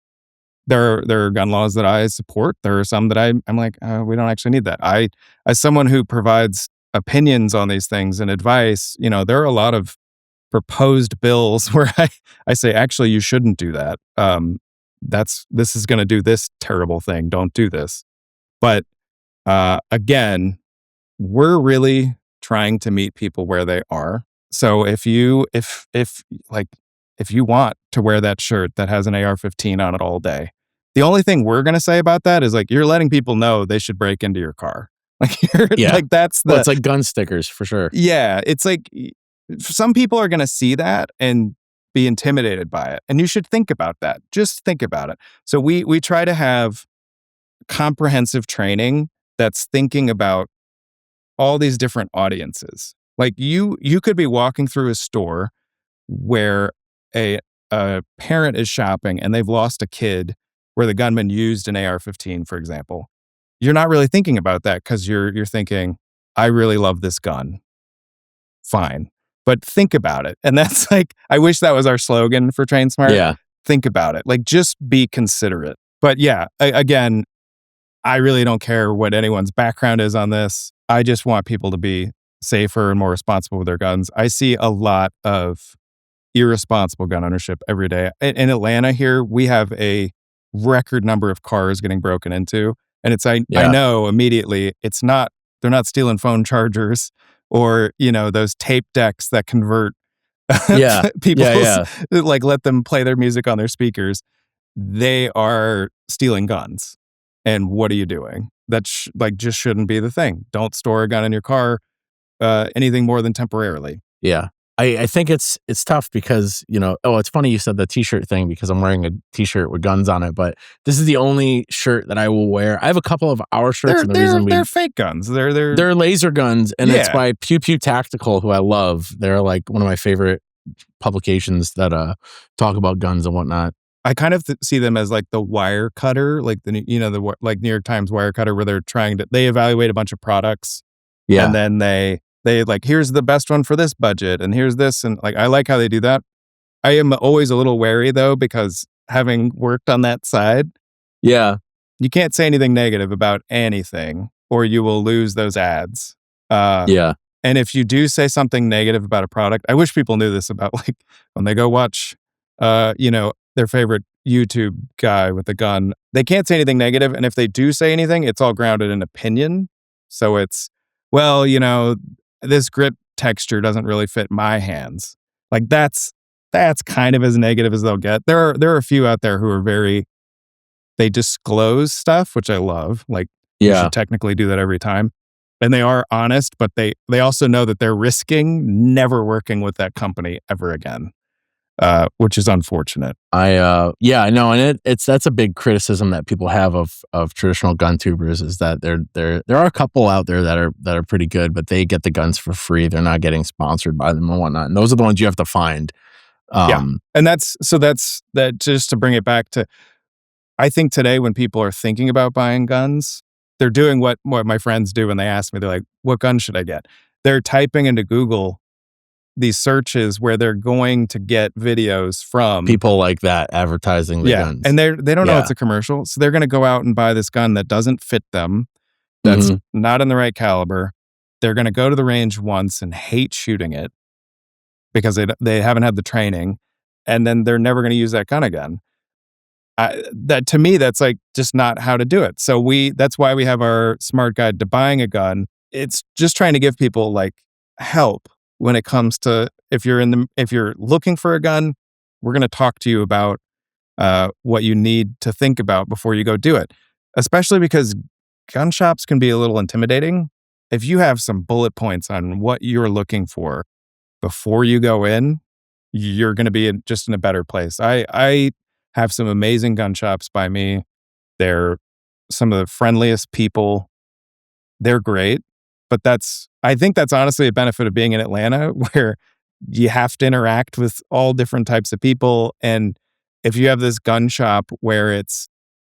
there are gun laws that I support. There are some that I'm like, we don't actually need that. As someone who provides opinions on these things and advice, there are a lot of proposed bills where I say, actually, you shouldn't do that. This is going to do this terrible thing. Don't do this. But again, we're really trying to meet people where they are. So if you want to wear that shirt that has an AR-15 on it all day, the only thing we're going to say about that is like, you're letting people know they should break into your car. Like, like that's well, it's like gun stickers for sure. Yeah. It's like some people are going to see that and be intimidated by it. And you should think about that. Just think about it. So we try to have comprehensive training that's thinking about all these different audiences. Like you could be walking through a store where a parent is shopping and they've lost a kid where the gunman used an AR-15, for example. You're not really thinking about that because you're thinking, I really love this gun. Fine. But think about it. And that's like, I wish that was our slogan for Train Smart. Yeah. Think about it. Like, just be considerate. But yeah, again, I really don't care what anyone's background is on this. I just want people to be safer and more responsible with their guns. I see a lot of irresponsible gun ownership every day. In Atlanta here, we have a record number of cars getting broken into. And I know immediately they're not stealing phone chargers or, those tape decks that convert people's, like let them play their music on their speakers. They are stealing guns. And what are you doing? That just shouldn't be the thing. Don't store a gun in your car, anything more than temporarily. Yeah. I think it's tough because, it's funny you said the t-shirt thing because I'm wearing a t-shirt with guns on it, but this is the only shirt that I will wear. I have a couple of our shirts. They're fake guns. They're laser guns, and it's by Pew Pew Tactical, who I love. They're like one of my favorite publications that talk about guns and whatnot. I kind of see them as like the wire cutter, like like New York Times wire cutter, where they evaluate a bunch of products, and then they like, here's the best one for this budget, and here's this, and like I like how they do that. I am always a little wary though, because having worked on that side, you can't say anything negative about anything, or you will lose those ads. And if you do say something negative about a product, I wish people knew this about, like, when they go watch, their favorite YouTube guy with a gun, they can't say anything negative. And if they do say anything, it's all grounded in opinion. So it's, well, this grip texture doesn't really fit my hands. Like that's kind of as negative as they'll get. There are a few out there who are they disclose stuff, which I love. Like, you should technically do that every time. And they are honest, but they also know that they're risking never working with that company ever again. Which is unfortunate. I know, and that's a big criticism that people have of traditional gun tubers, is that there are a couple out there that are pretty good, but they get the guns for free. They're not getting sponsored by them and whatnot. And those are the ones you have to find. And that's just to bring it back to, I think today when people are thinking about buying guns, they're doing what my friends do when they ask me. They're like, what gun should I get? They're typing into Google these searches where they're going to get videos from people like that advertising the guns. And they don't know it's a commercial. So they're going to go out and buy this gun that doesn't fit them, that's not in the right caliber. They're going to go to the range once and hate shooting it because they haven't had the training. And then they're never going to use that gun again. That to me, that's like just not how to do it. So that's why we have our smart guide to buying a gun. It's just trying to give people like help when it comes to, if you're looking for a gun, we're going to talk to you about what you need to think about before you go do it. Especially because gun shops can be a little intimidating. If you have some bullet points on what you're looking for before you go in, you're going to be just in a better place. I have some amazing gun shops by me. They're some of the friendliest people. They're great. But I think that's honestly a benefit of being in Atlanta, where you have to interact with all different types of people. And if you have this gun shop where it's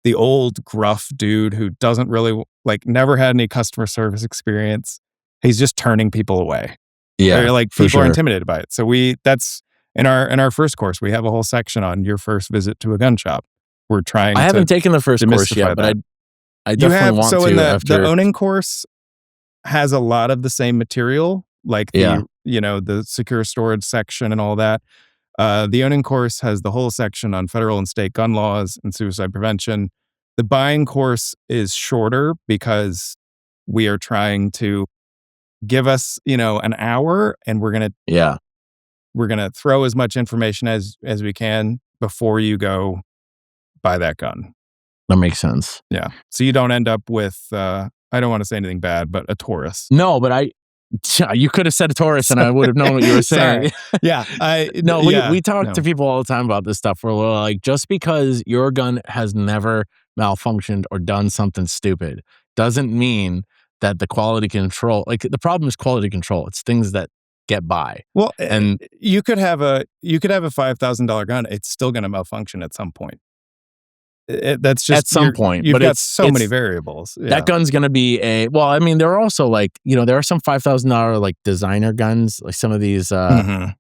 the old gruff dude who doesn't really, like, never had any customer service experience, he's just turning people away. Or, like, people are intimidated by it. So that's in our first course, we have a whole section on your first visit to a gun shop. we're trying I to haven't taken the first course demystify yet, but that. I definitely want to in after. the owning course has a lot of the same material, like Yeah. the secure storage section and all that. The owning course has the whole section on federal and state gun laws and suicide prevention. The buying course is shorter because we are trying to give us, an hour, and Yeah, we're gonna throw as much information as we can before you go buy that gun. that makes sense. Yeah. So you don't end up with I don't want to say anything bad, but a Taurus. No, but you could have said a Taurus and I would have known what you were saying. Sorry. Yeah. No, we talk no. to people all the time about this stuff. We're like, just because your gun has never malfunctioned or done something stupid doesn't mean that the quality control, like the problem is quality control. It's things that get by. Well, And you could have a $5,000 gun. It's still going to malfunction at some point. That's just at some point, You've but got it's so many variables. Yeah. That gun's going to be well, I mean, there are also like, there are some $5,000 like designer guns, like some of these, Mhm.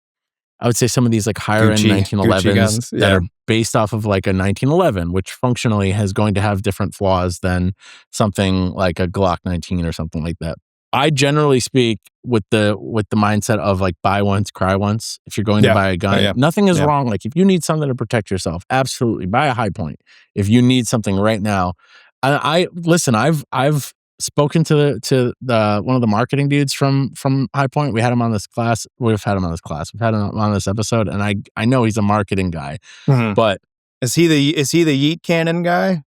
I would say some of these like higher end Gucci 1911s guns, that yeah. are based off of like a 1911, which functionally is going to have different flaws than something like a Glock 19 or something like that. I generally speak with the mindset of like buy once, cry once. If you're going to Yeah. buy a gun, yeah. nothing is Yeah. wrong. Like if you need something to protect yourself, absolutely buy a High Point. If you need something right now, I listen. I've spoken to the one of the marketing dudes from High Point. We had him on this class. We've had him on this class. We've had him on this episode, and I know he's a marketing guy, Mhm. but Is he the yeet cannon guy?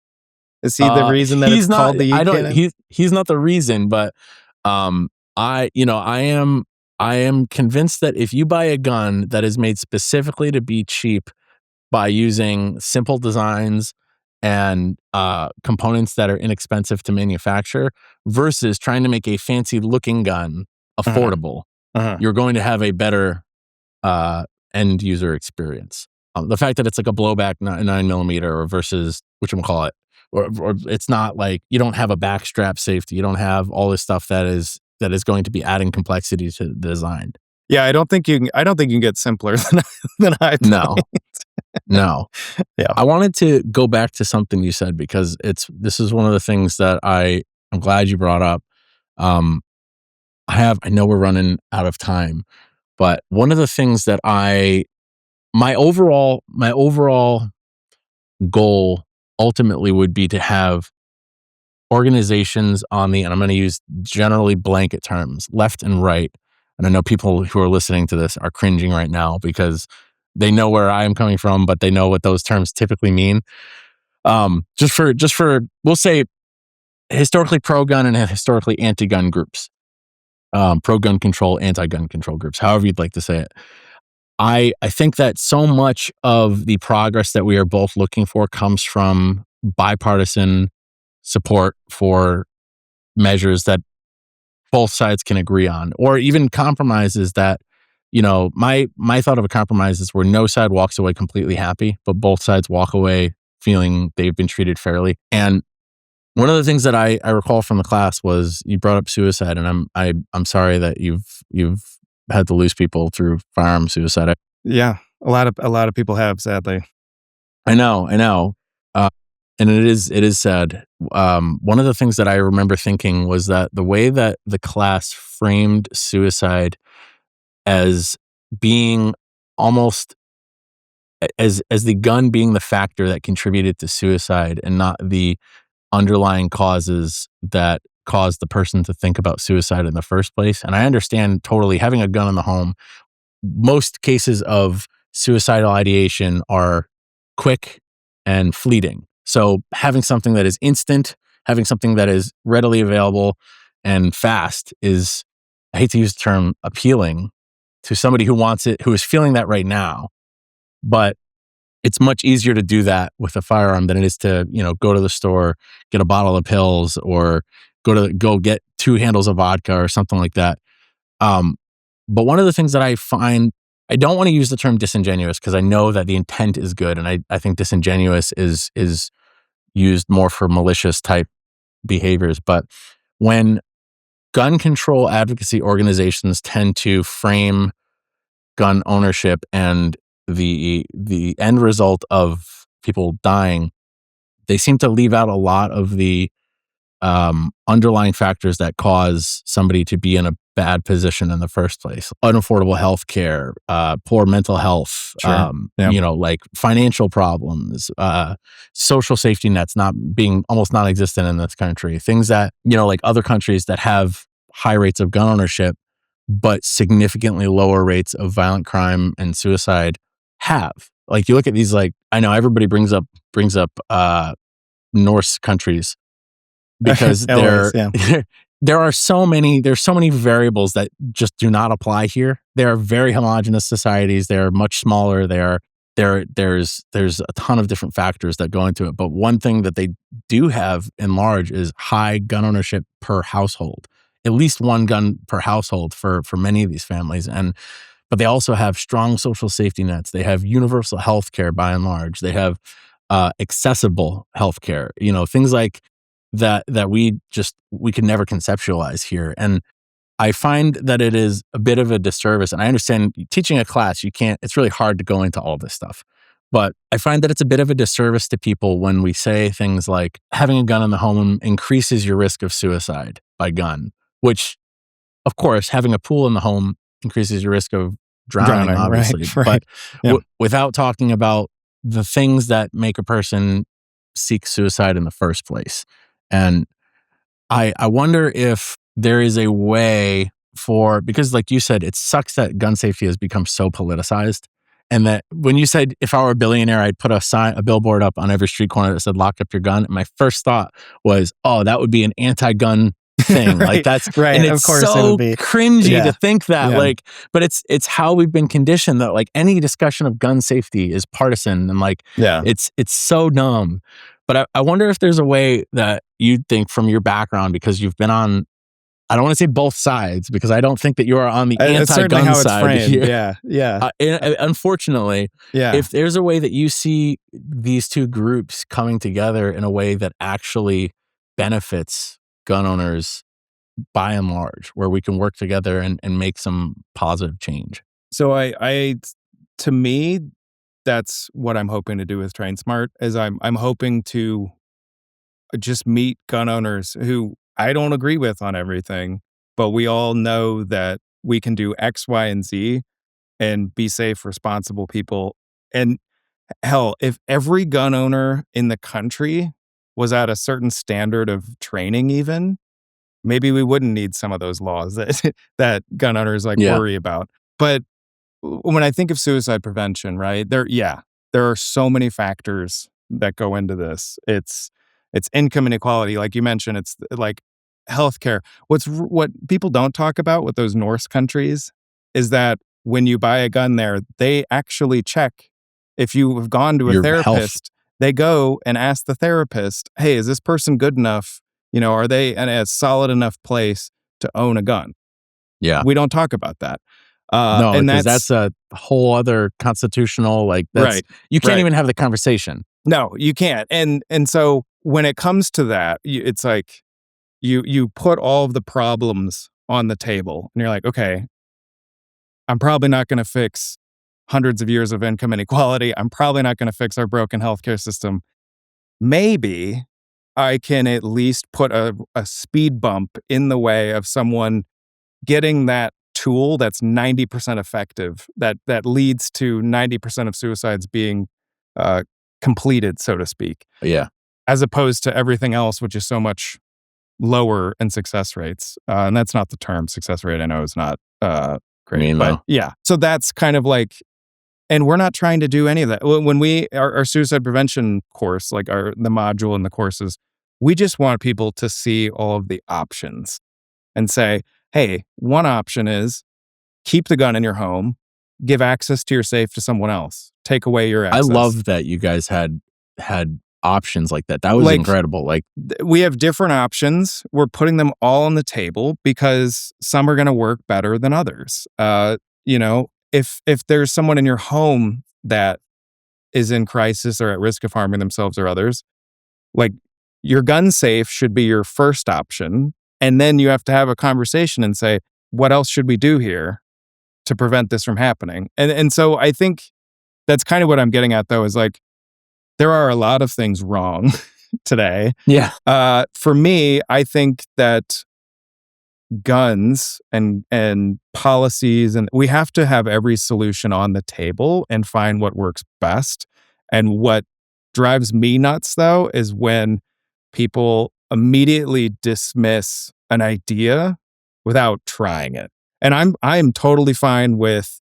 Is he the reason that he's it's not, called the yeet cannon? He's not the reason, but I am convinced that if you buy a gun that is made specifically to be cheap by using simple designs and components that are inexpensive to manufacture versus trying to make a fancy looking gun affordable, Uh-huh. you're going to have a better end user experience. The fact that it's like a blowback 9mm or versus whatchamacallit, or it's not like you don't have a backstrap safety, you don't have all this stuff that is going to be adding complexity to the design. Yeah, I don't think you can get simpler than High Point. No. Yeah. I wanted to go back to something you said because this is one of the things that I'm glad you brought up. I know we're running out of time, but one of the things that my overall goal ultimately would be to have organizations and I'm going to use generally blanket terms, left and right. And I know people who are listening to this are cringing right now because they know where I am coming from, but they know what those terms typically mean. Just for we'll say historically pro-gun and historically anti-gun groups, pro-gun control, anti-gun control groups, however you'd like to say it. I think that so much of the progress that we are both looking for comes from bipartisan support for measures that both sides can agree on, or even compromises that, my thought of a compromise is where no side walks away completely happy, but both sides walk away feeling they've been treated fairly. And one of the things that I recall from the class was you brought up suicide, and I'm sorry that you've had to lose people through firearm suicide. Yeah, a lot of people have, sadly. I know. And it is sad. One of the things that I remember thinking was that the way that the class framed suicide as being almost as the gun being the factor that contributed to suicide and not the underlying causes that caused the person to think about suicide in the first place. And I understand totally having a gun in the home. Most cases of suicidal ideation are quick and fleeting. So having something that is instant, having something that is readily available and fast is, I hate to use the term appealing to somebody who wants it, who is feeling that right now. But it's much easier to do that with a firearm than it is to, go to the store, get a bottle of pills, or go get 2 handles of vodka or something like that. But one of the things that I find, I don't want to use the term disingenuous because I know that the intent is good, and I think disingenuous is used more for malicious type behaviors. But when gun control advocacy organizations tend to frame gun ownership and the end result of people dying they seem to leave out a lot of the underlying factors that cause somebody to be in a bad position in the first place. Unaffordable health care, poor mental health, Sure. Yep. like financial problems, social safety nets not being almost non-existent in this country. Things that, like other countries that have high rates of gun ownership, but significantly lower rates of violent crime and suicide have. Like you look at these, like, I know everybody brings up Norse countries, because Always, yeah. there's so many variables that just do not apply here. They are very homogenous societies. They're much smaller. There's a ton of different factors that go into it. But one thing that they do have in large is high gun ownership per household. At least one gun per household for many of these families. But they also have strong social safety nets. They have universal health care by and large. They have accessible health care. Things like that we could never conceptualize here. And I find that it is a bit of a disservice. And I understand teaching a class, it's really hard to go into all this stuff. But I find that it's a bit of a disservice to people when we say things like having a gun in the home increases your risk of suicide by gun, which, of course, having a pool in the home increases your risk of drowning obviously. Right. But Yeah. Without talking about the things that make a person seek suicide in the first place. And I wonder if there is a way because like you said, it sucks that gun safety has become so politicized. And that when you said, if I were a billionaire, I'd put a billboard up on every street corner that said, lock up your gun. And my first thought was, oh, that would be an anti-gun thing. Right, Like that's right. And Of it's course it so would be. cringy Yeah. to think that. Yeah. But it's how we've been conditioned that like any discussion of gun safety is partisan, and like Yeah. it's so dumb. But I wonder if there's a way that you think from your background, because you've been on, I don't want to say both sides, because I don't think that you are on the It's certainly anti-gun how it's side framed. here. Yeah. Unfortunately, Yeah. if there's a way that you see these two groups coming together in a way that actually benefits gun owners by and large, where we can work together and make some positive change. So to me, that's what I'm hoping to do with Train Smart, is I'm hoping to just meet gun owners who I don't agree with on everything, but we all know that we can do X, Y, and Z and be safe, responsible people. And hell, if every gun owner in the country was at a certain standard of training even, maybe we wouldn't need some of those laws that gun owners Yeah. worry about. But when I think of suicide prevention, right, there are so many factors that go into this. It's income inequality, like you mentioned. It's like healthcare. What people don't talk about with those Norse countries is that when you buy a gun there, they actually check if you have gone to a Your therapist. health. They go and ask the therapist, "Hey, is this person good enough? Are they in a solid enough place to own a gun?" Yeah. We don't talk about that. No, and because that's a whole other constitutional, right. You can't Right. even have the conversation. No, you can't. And so when it comes to that, it's like you put all of the problems on the table, and you're like, okay, I'm probably not going to fix hundreds of years of income inequality. I'm probably not going to fix our broken healthcare system. Maybe I can at least put a speed bump in the way of someone getting that tool that's 90% effective, that leads to 90% of suicides being completed, so to speak, Yeah. as opposed to everything else, which is so much lower in success rates. And that's not the term. Success rate, I know, is not great. Mean, but though. yeah, so that's kind of like, and we're not trying to do any of that. When our suicide prevention course, like the module and the courses, we just want people to see all of the options and say, hey, one option is keep the gun in your home, give access to your safe to someone else, take away your access. I love that you guys had options like that. That was incredible. Like, we have different options. We're putting them all on the table because some are going to work better than others. If there's someone in your home that is in crisis or at risk of harming themselves or others, like, your gun safe should be your first option. And then you have to have a conversation and say, what else should we do here to prevent this from happening? And so I think that's kind of what I'm getting at, though, is like, there are a lot of things wrong today. Yeah. For me, I think that guns and policies, and we have to have every solution on the table and find what works best. And what drives me nuts, though, is when people immediately dismiss an idea without trying it. And I'm totally fine with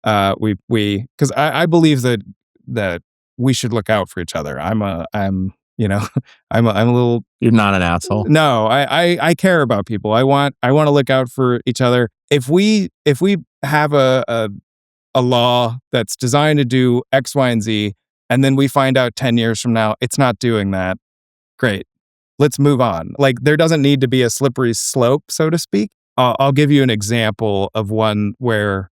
because I believe that we should look out for each other. I'm you know I'm a little. You're not an asshole. No, I care about people. I want to look out for each other. If we have a law that's designed to do X, Y, and Z, and then we find out 10 years from now it's not doing that, great. Let's move on. Like, there doesn't need to be a slippery slope, so to speak. I'll give you an example of one where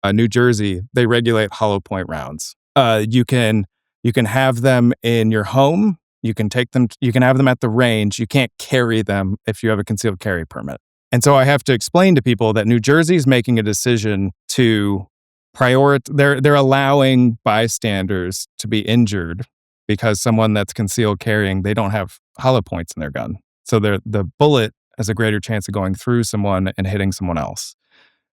New Jersey, they regulate hollow point rounds. You can have them in your home. You can have them at the range. You can't carry them if you have a concealed carry permit. And so I have to explain to people that New Jersey is making a decision to they're allowing bystanders to be injured because someone that's concealed carrying, they don't have hollow points in their gun. So the bullet has a greater chance of going through someone and hitting someone else.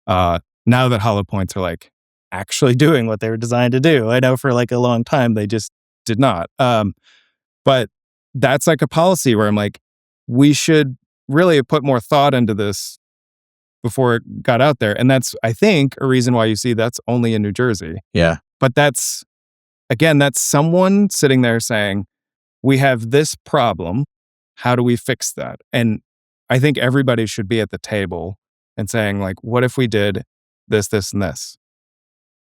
Now that hollow points are like actually doing what they were designed to do. I know for like a long time they just did not. But that's like a policy where I'm like, we should really have put more thought into this before it got out there. And that's, I think, a reason why you see that's only in New Jersey. Yeah. But that's someone sitting there saying, we have this problem. How do we fix that? And I think everybody should be at the table and saying, like, what if we did this, this, and this?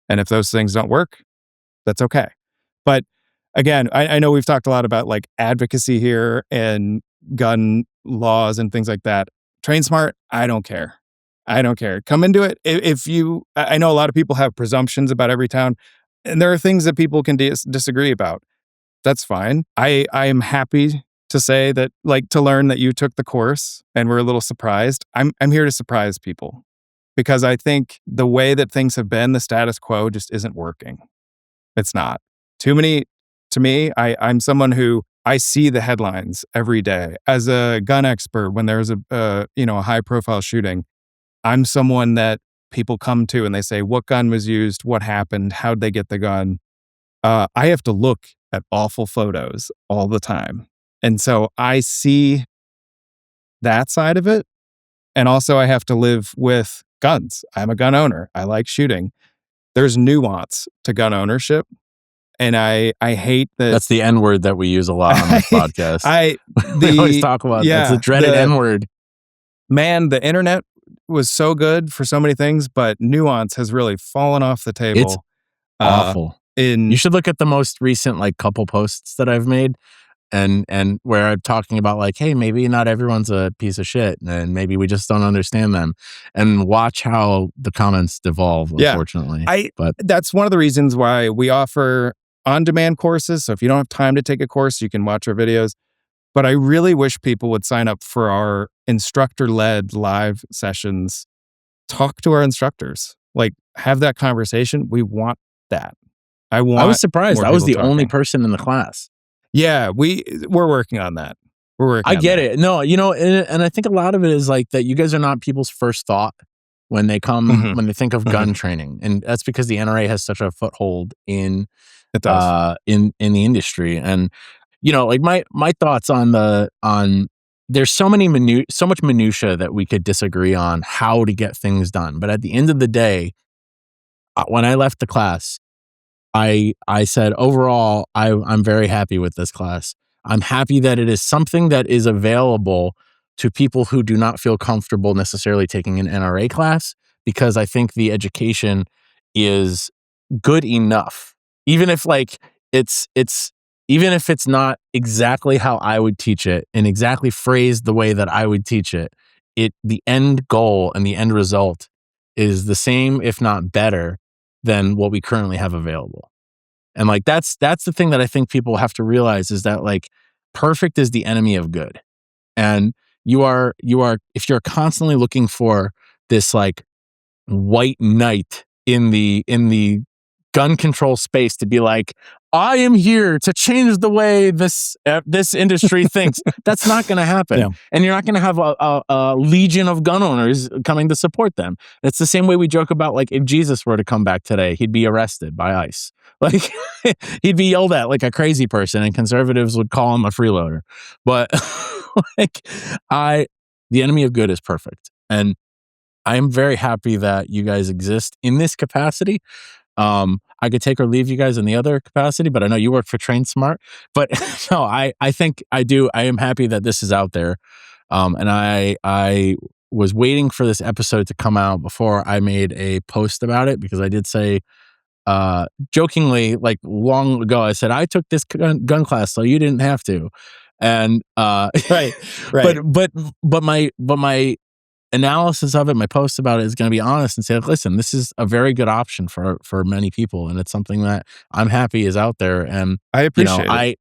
And if those things don't work, that's okay. But again, I know we've talked a lot about like advocacy here and gun laws and things like that. Train smart, I don't care. Come into it. I know a lot of people have presumptions about Everytown, and there are things that people can disagree about. That's fine. I am happy to say that, like, to learn that you took the course and were a little surprised. I'm here to surprise people because I think the way that things have been, the status quo just isn't working. It's not. To me, I'm someone who I see the headlines every day. As a gun expert, when there's a high profile shooting, I'm someone that people come to and they say, what gun was used? What happened? How'd they get the gun? I have to look at awful photos all the time. And so I see that side of it. And also I have to live with guns. I'm a gun owner. I like shooting. There's nuance to gun ownership. And I hate that. That's the N word that we use a lot on this podcast. We always talk about that's the dreaded N word. Man, the internet was so good for so many things, but nuance has really fallen off the table. It's awful. You should look at the most recent like couple posts that I've made and where I'm talking about like, hey, maybe not everyone's a piece of shit and maybe we just don't understand them, and watch how the comments devolve, unfortunately. But that's one of the reasons why we offer on-demand courses. So if you don't have time to take a course, you can watch our videos. But I really wish people would sign up for our instructor-led live sessions. Talk to our instructors. Like, have that conversation. We want that. I was surprised. I was the only person in the class. Yeah, we're working on that. I get it. No, and I think a lot of it is like that you guys are not people's first thought when they come, when they think of gun training. And that's because the NRA has such a foothold in the industry. And like my thoughts on there's so much minutia that we could disagree on how to get things done. But at the end of the day, when I left the class, I said, overall, I'm very happy with this class. I'm happy that it is something that is available to people who do not feel comfortable necessarily taking an NRA class, because I think the education is good enough. Even if like even if it's not exactly how I would teach it and exactly phrased the way that I would teach it, the end goal and the end result is the same, if not better, than what we currently have available. And like that's the thing that I think people have to realize, is that like perfect is the enemy of good. And you are if you're constantly looking for this like white knight in the gun control space to be like, I am here to change the way this industry thinks. That's not going to happen. Yeah. And you're not going to have a legion of gun owners coming to support them. It's the same way we joke about, like, if Jesus were to come back today, he'd be arrested by ICE. Like, he'd be yelled at like a crazy person, and conservatives would call him a freeloader. But like, the enemy of good is perfect. And I am very happy that you guys exist in this capacity. I could take or leave you guys in the other capacity, but I know you work for Train Smart. But no, I think I do. I am happy that this is out there. And I was waiting for this episode to come out before I made a post about it, because I did say, jokingly, like long ago, I said, I took this gun class, so you didn't have to. And, Right. but my analysis of it, my post about it, is going to be honest and say, listen, this is a very good option for many people, and it's something that I'm happy is out there. And I appreciate it.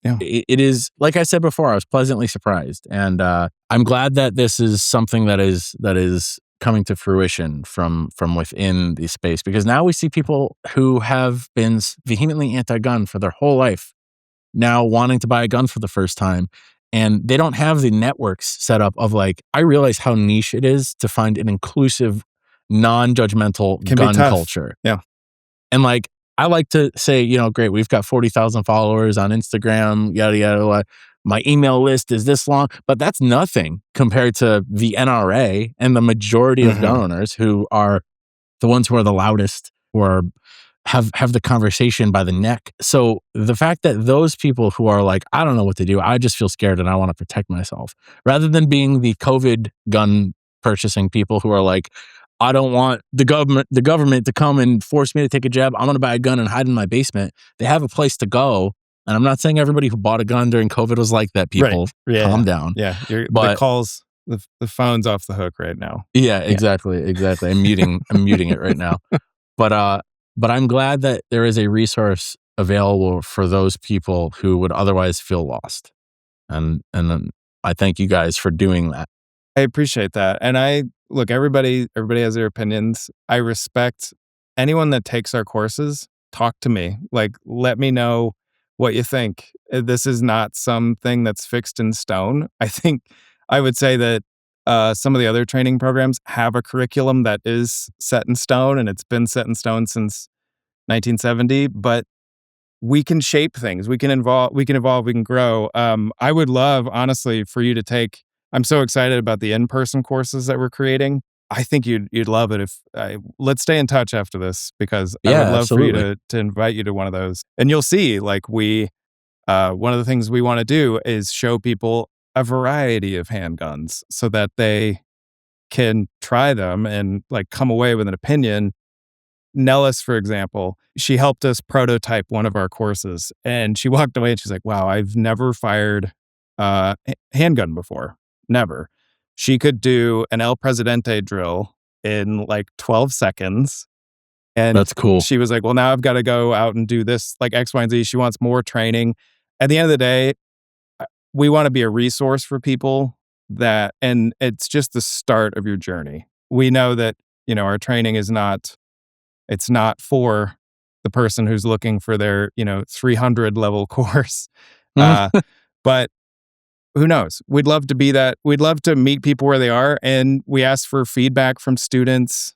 Yeah. It is, like I said before, I was pleasantly surprised, and I'm glad that this is something that is coming to fruition from within the space, because now we see people who have been vehemently anti-gun for their whole life now wanting to buy a gun for the first time. And they don't have the networks set up of, like, I realize how niche it is to find an inclusive, non-judgmental gun culture. Yeah. And like, I like to say, great, we've got 40,000 followers on Instagram, yada, yada. My email list is this long, but that's nothing compared to the NRA and the majority of gun owners, who are the ones who are the loudest, or have the conversation by the neck. So the fact that those people who are like, I don't know what to do, I just feel scared and I want to protect myself, rather than being the COVID gun purchasing people who are like, I don't want the government to come and force me to take a jab. I'm going to buy a gun and hide in my basement. They have a place to go. And I'm not saying everybody who bought a gun during COVID was like that. People, calm down. Yeah, the calls, the phone's off the hook right now. Yeah, exactly. I'm muting it right now. But I'm glad that there is a resource available for those people who would otherwise feel lost. And I thank you guys for doing that. I appreciate that. And look, everybody has their opinions. I respect anyone that takes our courses. Talk to me. Like, let me know what you think. This is not something that's fixed in stone. I think I would say that some of the other training programs have a curriculum that is set in stone, and it's been set in stone since 1970, but we can shape things. We can evolve, we can grow. I would love, honestly, for you to take, I'm so excited about the in-person courses that we're creating. I think you'd love it let's stay in touch after this, because I would love for you to invite you to one of those. And you'll see, like, one of the things we want to do is show people a variety of handguns so that they can try them and, like, come away with an opinion. Nellis, for example, she helped us prototype one of our courses, and she walked away and she's like, wow, I've never fired a handgun before. Never. She could do an El Presidente drill in like 12 seconds. And that's cool. She was like, well, now I've got to go out and do this, like X, Y, and Z. She wants more training. At the end of the day, we want to be a resource for people and it's just the start of your journey. We know that, our training is it's not for the person who's looking for their, 300 level course. But who knows? We'd love to be that. We'd love to meet people where they are. And we ask for feedback from students.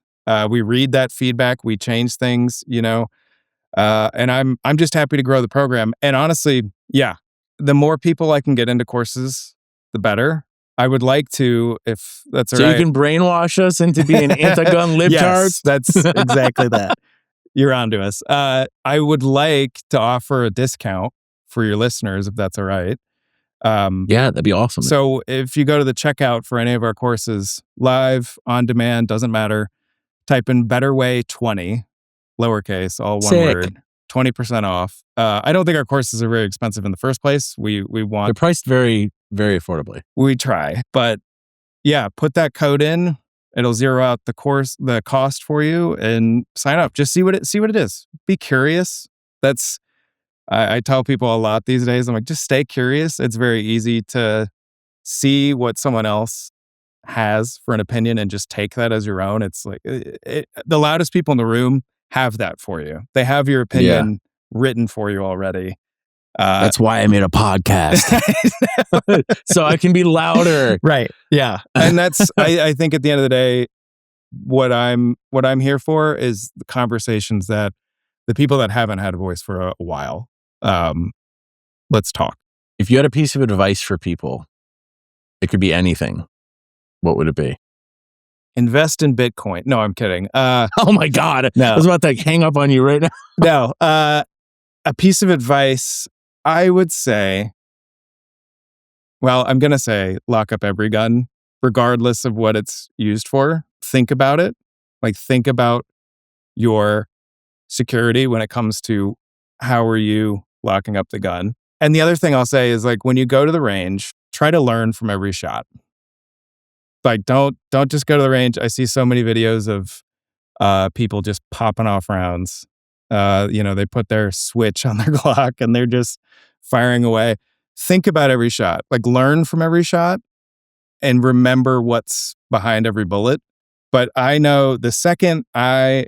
We read that feedback. We change things, and I'm just happy to grow the program. And honestly, the more people I can get into courses, the better. I would like to, if that's all right. So you can brainwash us into being anti-gun libtards? Yes, that's exactly that. You're onto us. I would like to offer a discount for your listeners, if that's all right. Yeah, that'd be awesome. So if you go to the checkout for any of our courses, live, on demand, doesn't matter, type in BetterWay20, lowercase, all one word, 20% off. I don't think our courses are very expensive in the first place. They're priced very, very affordably. We try, but put that code in. It'll zero out the cost for you, and sign up. Just see what it is. Be curious. I tell people a lot these days. I'm like, just stay curious. It's very easy to see what someone else has for an opinion and just take that as your own. It's like the loudest people in the room have that for you. They have your opinion written for you already. That's why I made a podcast. So I can be louder. Right. Yeah. And that's, I think at the end of the day, what I'm here for is the conversations that the people that haven't had a voice for a while. Let's talk. If you had a piece of advice for people, it could be anything. What would it be? Invest in Bitcoin. No, I'm kidding. Oh my God. No. I was about to hang up on you right now. No. A piece of advice, I would say, well, I'm going to say lock up every gun, regardless of what it's used for. Think about it. Like, think about your security when it comes to how are you locking up the gun. And the other thing I'll say is, like, when you go to the range, try to learn from every shot. Like, don't just go to the range. I see so many videos of people just popping off rounds. They put their switch on their Glock and they're just firing away. Think about every shot. Like, learn from every shot and remember what's behind every bullet. But I know the second I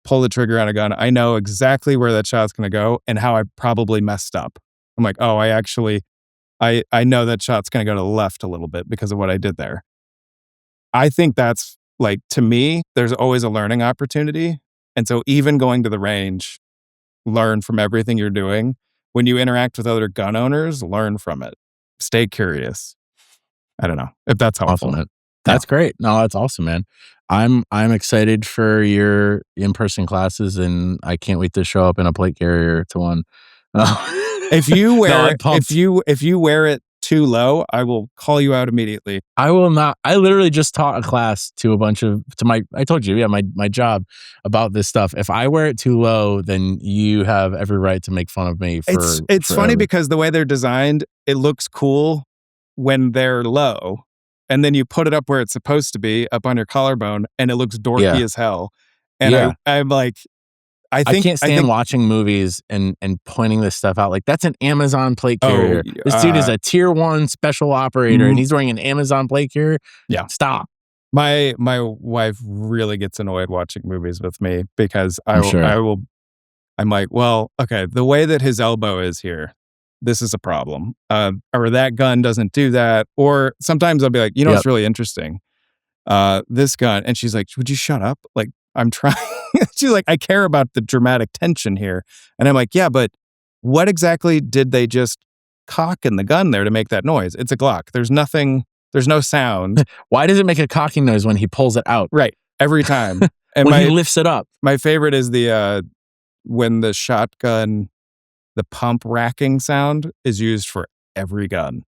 pull the trigger on a gun, I know exactly where that shot's going to go and how I probably messed up. I'm like, oh, I know that shot's going to go to the left a little bit because of what I did there. I think that's, like, to me, there's always a learning opportunity. And so even going to the range, learn from everything you're doing. When you interact with other gun owners, learn from it. Stay curious. I don't know if that's helpful. Awesome, man. That's great. No, that's awesome, man. I'm excited for your in-person classes, and I can't wait to show up in a plate carrier to one. If you wear if you wear it too low, I will call you out immediately. I will not. I literally just taught a class to I told you, my job about this stuff. If I wear it too low, then you have every right to make fun of me for It's funny because the way they're designed, it looks cool when they're low. And then you put it up where it's supposed to be, up on your collarbone, and it looks dorky as hell. And I'm like, I can't stand watching movies and pointing this stuff out. Like, that's an Amazon plate carrier. This dude is a tier 1 special operator, and he's wearing an Amazon plate carrier. Yeah. Stop. My wife really gets annoyed watching movies with me because I'm like, well, okay, the way that his elbow is here, this is a problem. Or that gun doesn't do that. Or sometimes I'll be like, it's really interesting. This gun. And she's like, would you shut up? Like, I'm trying. She's like, I care about the dramatic tension here. And I'm like, yeah, but what exactly did they just cock in the gun there to make that noise? It's a Glock. There's no sound. Why does it make a cocking noise when he pulls it out? Right. Every time. And when he lifts it up. My favorite is when the shotgun, the pump racking sound is used for every gun.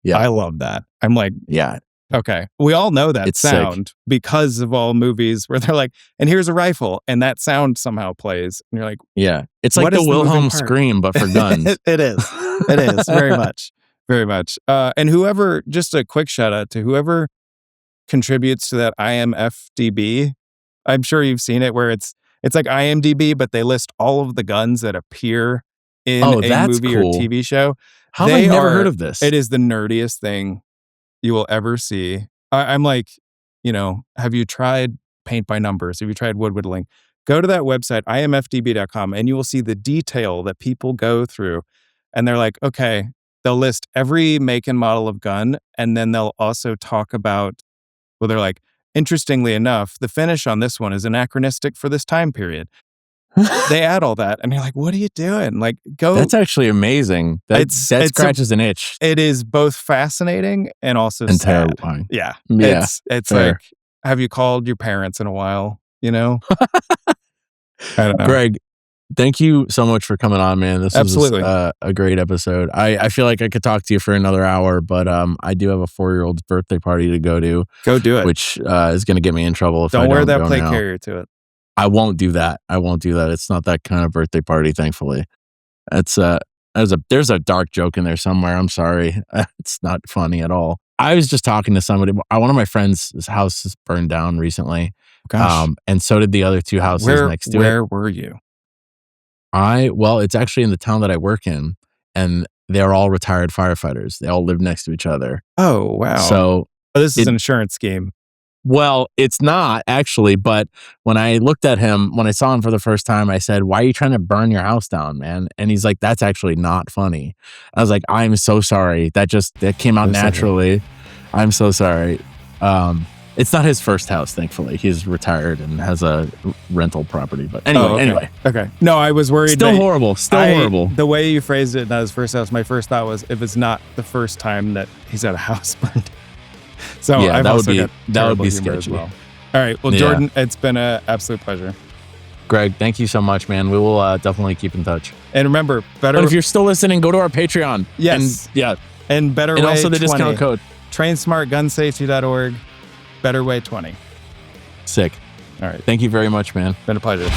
Yeah. I love that. I'm like, yeah. Okay. We all know that sound sick. Because of all movies where they're like, and here's a rifle, and that sound somehow plays. And you're like, yeah. It's like the Wilhelm scream, but for guns. It is. It is. Very much. Very much. And just a quick shout out to whoever contributes to that IMFDB. I'm sure you've seen it where it's like IMDb, but they list all of the guns that appear in a movie or TV show. How have I never heard of this? It is the nerdiest thing you will ever see. I'm like, have you tried paint by numbers? Have you tried wood whittling? Go to that website, imfdb.com, and you will see the detail that people go through. And they're like, okay, they'll list every make and model of gun. And then they'll also talk about, they're like, interestingly enough, the finish on this one is anachronistic for this time period. They add all that, and you're like, what are you doing? Like, go. That's actually amazing. That scratches an itch. It is both fascinating and also sad. Terrifying. Yeah. It's like, have you called your parents in a while? I don't know. Greg, thank you so much for coming on, man. This Absolutely. was a great episode. I feel like I could talk to you for another hour, but I do have a 4-year-old's birthday party to go to. Go do it. Which is going to get me in trouble if I don't wear that go plate now. carrier to it. I won't do that. It's not that kind of birthday party, thankfully. There's a dark joke in there somewhere. I'm sorry. It's not funny at all. I was just talking to somebody. One of my friends' house burned down recently. Gosh. And so did the other 2 houses next to it. Where were you? It's actually in the town that I work in, and they're all retired firefighters. They all live next to each other. Oh, wow. So this is an insurance scheme. Well, it's not actually, but when I looked at him, when I saw him for the first time, I said, "Why are you trying to burn your house down, man?" And he's like, "That's actually not funny." I was like, "I'm so sorry. That came out naturally. I'm so sorry." It's not his first house, thankfully. He's retired and has a rental property. But anyway. Okay. No, I was worried. Still horrible. Horrible. The way you phrased it, not his first house. My first thought was if it's not the first time that he's had a house burned. So yeah, I've that would be sketchy. as well. All right. Well, Jordan, it's been an absolute pleasure. Greg, thank you so much, man. We will definitely keep in touch. And remember, But if you're still listening, go to our Patreon. Yes. And Better and Way also the 20. discount code. TrainsmartGunSafety.org. Better Way 20. Sick. All right. Thank you very much, man. Been a pleasure.